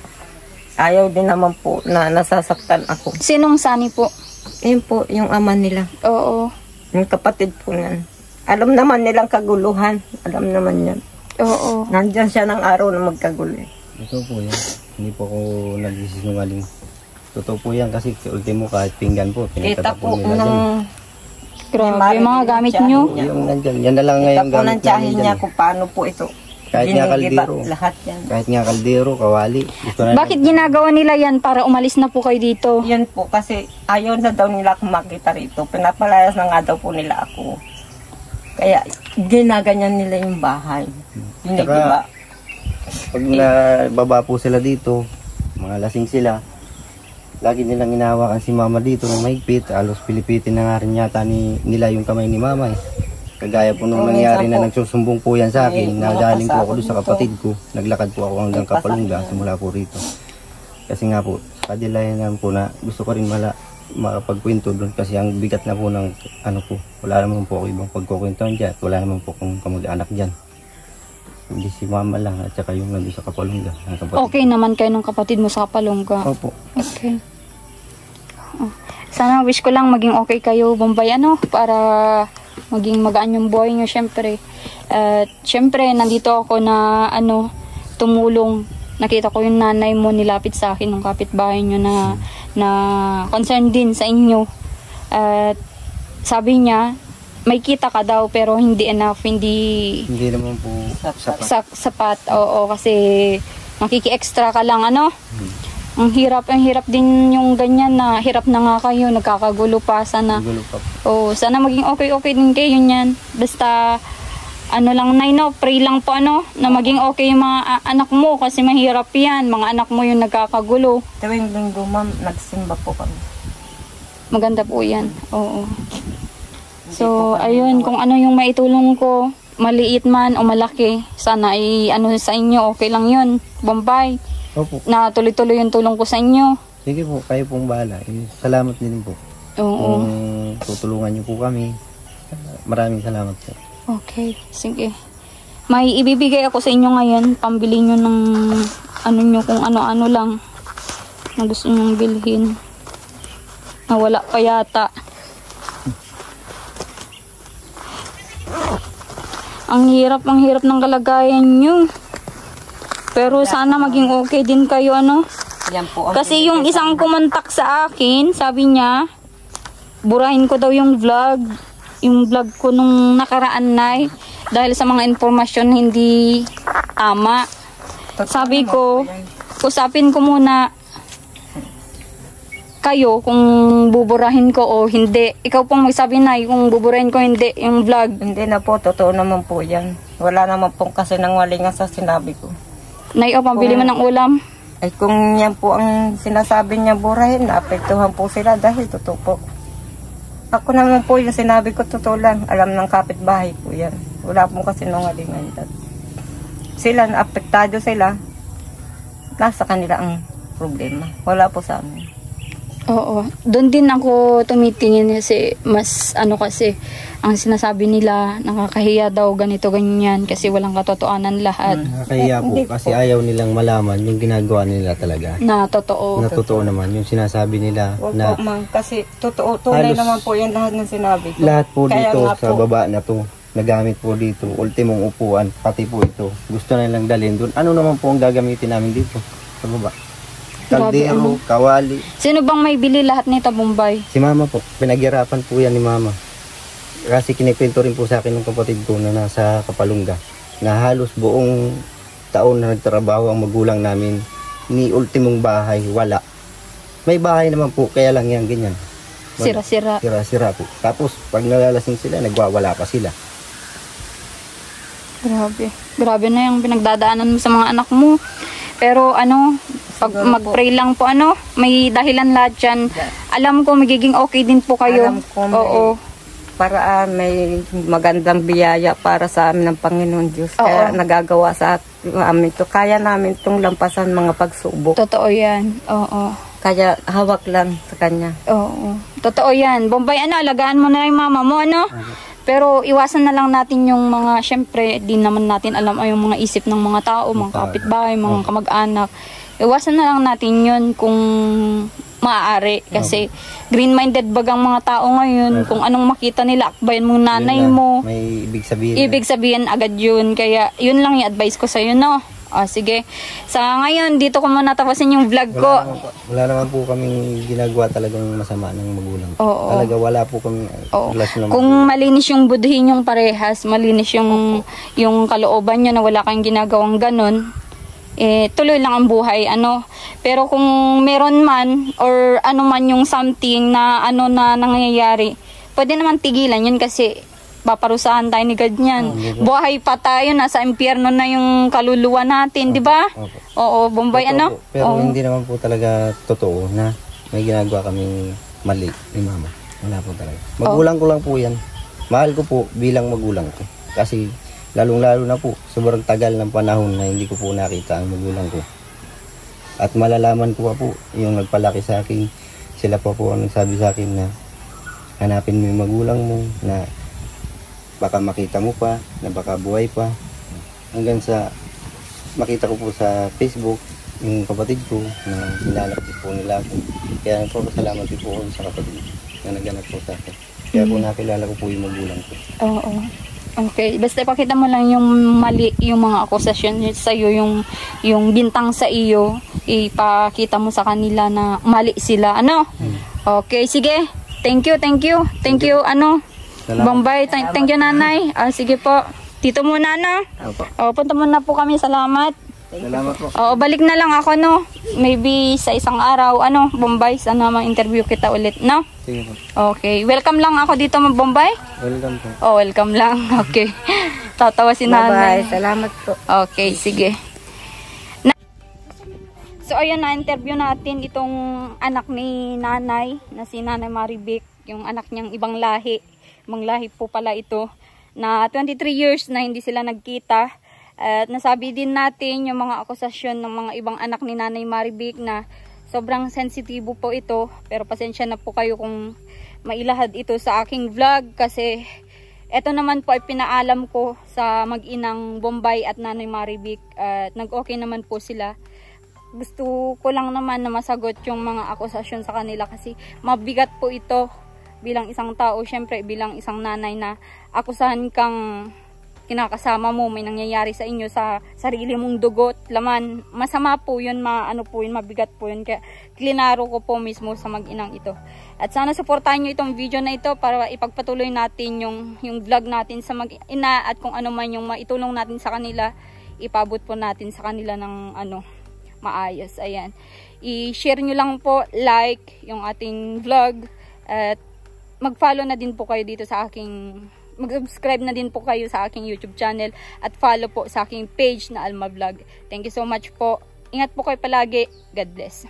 Ayaw din naman po na nasasaktan ako. Sinong Sani po? Yun po, yung ama nila. Oo. Yung kapatid po niyan. Alam naman nilang kaguluhan. Alam naman yan. Oo. Nandyan siya ng araw na magkagulo. Totoo po yan. Hindi po ako nagsisinungaling. Totoo po yan kasi ultimo kahit pinggan po, Kita pinagtatapon po nila dyan. ng... Grabe, yung mga gamit nyo. Yung nandyan, yan na lang Kita ngayon po ng gamit tiyahin namin niya dyan. kung paano po ito. Kahit nga Ginigiba kaldero. lahat yan. Kahit nga kaldero, kawali. Gusto na Bakit ginagawa nila yan para umalis na po kayo dito? Yan po kasi ayaw na daw nila akong makita rito. Pinapalayas na nga daw po nila ako. Kaya ginaganyan nila yung bahay. Ginigiba. Pag nababa po sila dito, mga lasing sila, lagi nilang inahawakan si mama dito ng mahigpit. Alos pilipitin na nga rin yata nila yung kamay ni mama eh. Kagaya po nung nangyari na nagsusumbong po yan sa akin, na galing po ako doon sa kapatid ko. Naglakad po ako hanggang Kapalungga, simula po rito. Kasi nga po, sa kadilayan po na gusto ko rin makapagkwento doon kasi ang bigat na po ng ano po. Wala naman po ako ibang pagkukwentuhan dyan. Wala naman po akong kamag-anak dyan. Hindi si mama lang at saka yung nandun sa Kapalungga. Okay naman kayo ng kapatid mo sa Kapalungga? Opo. Okay. Sana wish ko lang maging okay kayo, Bombay, ano, para maging magaan yung buhay nyo, syempre. At syempre, nandito ako na, ano, tumulong. Nakita ko yung nanay mo nilapit sa akin, ng kapitbahay nyo na concern din sa inyo. At sabi niya, may kita ka daw pero hindi enough, hindi naman po sapat. Oo, kasi makiki-extra ka lang, ano. Ang hirap din yung ganyan na hirap na nga kayo, nagkakagulo pa. Sana maging okay din kayo niyan. Basta ano lang, Nay, no, pray lang po, ano, na maging okay yung mga anak mo kasi mahirap yan. Mga anak mo yung nagkakagulo. Tuwing linggo, ma'am, nagsimba po kami. Maganda po yan. Oo. So, ayun, kung ano yung maitulong ko, maliit man o malaki, sana ano sa inyo, okay lang yun. Bombay. Opo. Na tuloy-tuloy yung tulong ko sa inyo. Sige po, kayo pong bahala. Salamat din po. Oo. Tutulungan niyo po kami. Maraming salamat po. Okay, sige. May ibibigay ako sa inyo ngayon. Pambili nyo ng ano nyo, kung ano-ano lang na gusto nyong bilhin. Wala pa yata. Ang hirap ng kalagayan nyo. Pero sana maging okay din kayo, ano? Yan po. Kasi yung isang kumontak sa akin, sabi niya, burahin ko daw yung vlog ko nung nakaraan, Nay, dahil sa mga informasyon hindi tama. Sabi ko, usapin ko muna kayo kung buburahin ko o hindi. Ikaw pong magsabi, Nay, kung buburahin ko hindi yung vlog. Hindi na po, totoo naman po yan. Wala naman pong kasi nangwalingan sa sinabi ko. Nay, o, pambili mo ng ulam. Ay kung yan po ang sinasabi niya burahin, naapektuhan po sila dahil totoo po. Ako naman po yung sinabi ko, totoo lang. Alam ng kapitbahay po yan. Wala po kasi nungalingan dyan. Sila, naapektado sila. Nasa kanila ang problema. Wala po sa amin. Oo. Doon din ako tumitingin kasi mas kasi ang sinasabi nila nakakahiya daw ganito ganyan kasi walang katotohanan lahat. Nakakahiya po kasi ayaw nilang malaman yung ginagawa nila talaga. Na totoo. Na totoo naman yung sinasabi nila. Wag na po, ma'am, kasi totoo, tunay naman po yan lahat ng sinabi ko. Lahat po Kaya dito nga sa po, baba na to, nagamit po dito, ultimong upuan, pati po ito. Gusto na nilang dalhin doon. Ano naman po ang gagamitin namin dito sa baba? Kaldero, kawali. Sino bang may bili lahat nito, Bombay? Si mama po, pinaghirapan po yan ni mama. Kasi kinikwento rin po sa akin ng kapatid ko na nasa Kapalungga, na halos buong taon na nagtrabaho ang magulang namin, ni ultimong bahay, wala. May bahay naman po, kaya lang yan ganyan. Sira-sira. Sira-sira po. Tapos pag nalalasing sila, nagwawala pa sila. Grabe. Grabe na yung pinagdadaanan mo sa mga anak mo. Pero pag mag-pray lang po, may dahilan lahat yan. Alam ko magiging okay din po kayo. Alam ko may magandang biyaya para sa amin ng Panginoon Diyos. Kaya nagagawa sa amin to. Kaya namin itong lampasan mga pagsubok. Totoo yan. Oo. Kaya hawak lang sa kanya. Oo. Totoo yan. Bombay, alagaan mo na yung mama mo, Pero iwasan na lang natin yung mga, syempre, di naman natin alam yung mga isip ng mga tao, mga kapitbahay, mga kamag-anak. Iwasan na lang natin yun kung maaari. Kasi green-minded bagang mga tao ngayon. Kung anong makita nila, akbayan mong nanay mo. May ibig sabihin. Ibig sabihin agad yun. Kaya yun lang yung advice ko sa'yo, sige. Sa ngayon, dito ko muna tapusin yung vlog ko. Wala naman po kaming ginagawa talagang masama ng magulang. Oo. Talaga wala po kami relasyon ng Kung malinis yung budhin yung parehas, malinis yung kalooban nyo na wala kang ginagawang ganun, tuloy lang ang buhay, Pero kung meron man, or ano man yung something na na nangyayari, pwede naman tigilan yun kasi paparusahan tayo ni God niyan. Buhay pa tayo, nasa impyerno na yung kaluluwa natin, di ba? Oo, Bombay, Pero hindi naman po talaga totoo na may ginagawa kaming mali ni mama. Wala po talaga. Magulang ko lang po yan. Mahal ko po bilang magulang ko. Kasi lalong-lalo na po, sobrang tagal ng panahon na hindi ko po nakita ang magulang ko. At malalaman ko pa po, yung nagpalaki sa akin, sila pa po ang nagsabi sa akin na hanapin mo yung magulang mo, na baka makita mo pa, na baka buhay pa. Hanggang sa makita ko po sa Facebook, yung kapatid ko na nilalap po nila ako. Kaya nagpapasalamat din po ako sa kapatid na naghanap po sa akin. Kaya po nakilala ko po yung magulang ko. Oo. Okay, basta ipakita mo lang yung mali, yung mga akusasyon sa iyo, yung bintang sa iyo, ipakita mo sa kanila na mali sila. Ano? Okay, sige. Thank you. Ano? Salamat. Bombay, thank you nanay. Sige po. Dito muna na. Opo. Punta muna po kami. Salamat. Salamat po. Balik na lang ako, no? Maybe sa isang araw, ano, Bombay, sana ma-interview kita ulit, no? Sige po. Okay, welcome lang ako dito, Bombay. Welcome po. Welcome lang. Okay. Tatawa si nanay. Bye-bye. Salamat po. Okay, sige. So, ayun, na-interview natin itong anak ni nanay, na si Nanay Marivic, yung anak niyang ibang lahi. Ibang lahi po pala ito, na 23 years na hindi sila nagkita. At nasabi din natin yung mga akusasyon ng mga ibang anak ni Nanay Marivic na sobrang sensitibo po ito. Pero pasensya na po kayo kung mailahad ito sa aking vlog, kasi ito naman po ay pinaalam ko sa mag-inang Bombay at Nanay Marivic at nag-okay naman po sila. Gusto ko lang naman na masagot yung mga akusasyon sa kanila kasi mabigat po ito bilang isang tao, syempre bilang isang nanay na akusahan kang kinakasama mo, may nangyayari sa inyo sa sarili mong dugot, laman. Masama po yun, mabigat po yun. Kaya klinaro ko po mismo sa mag-inang ito. At sana suportahan nyo itong video na ito para ipagpatuloy natin yung vlog natin sa mag-ina, at kung ano man yung maitulong natin sa kanila, ipabot po natin sa kanila ng maayos. Ayan. I-share nyo lang po, like yung ating vlog, at mag-follow na din po kayo dito sa aking, mag-subscribe na din po kayo sa aking YouTube channel, at follow po sa aking page na Alma Vlog. Thank you so much po. Ingat po kayo palagi. God bless.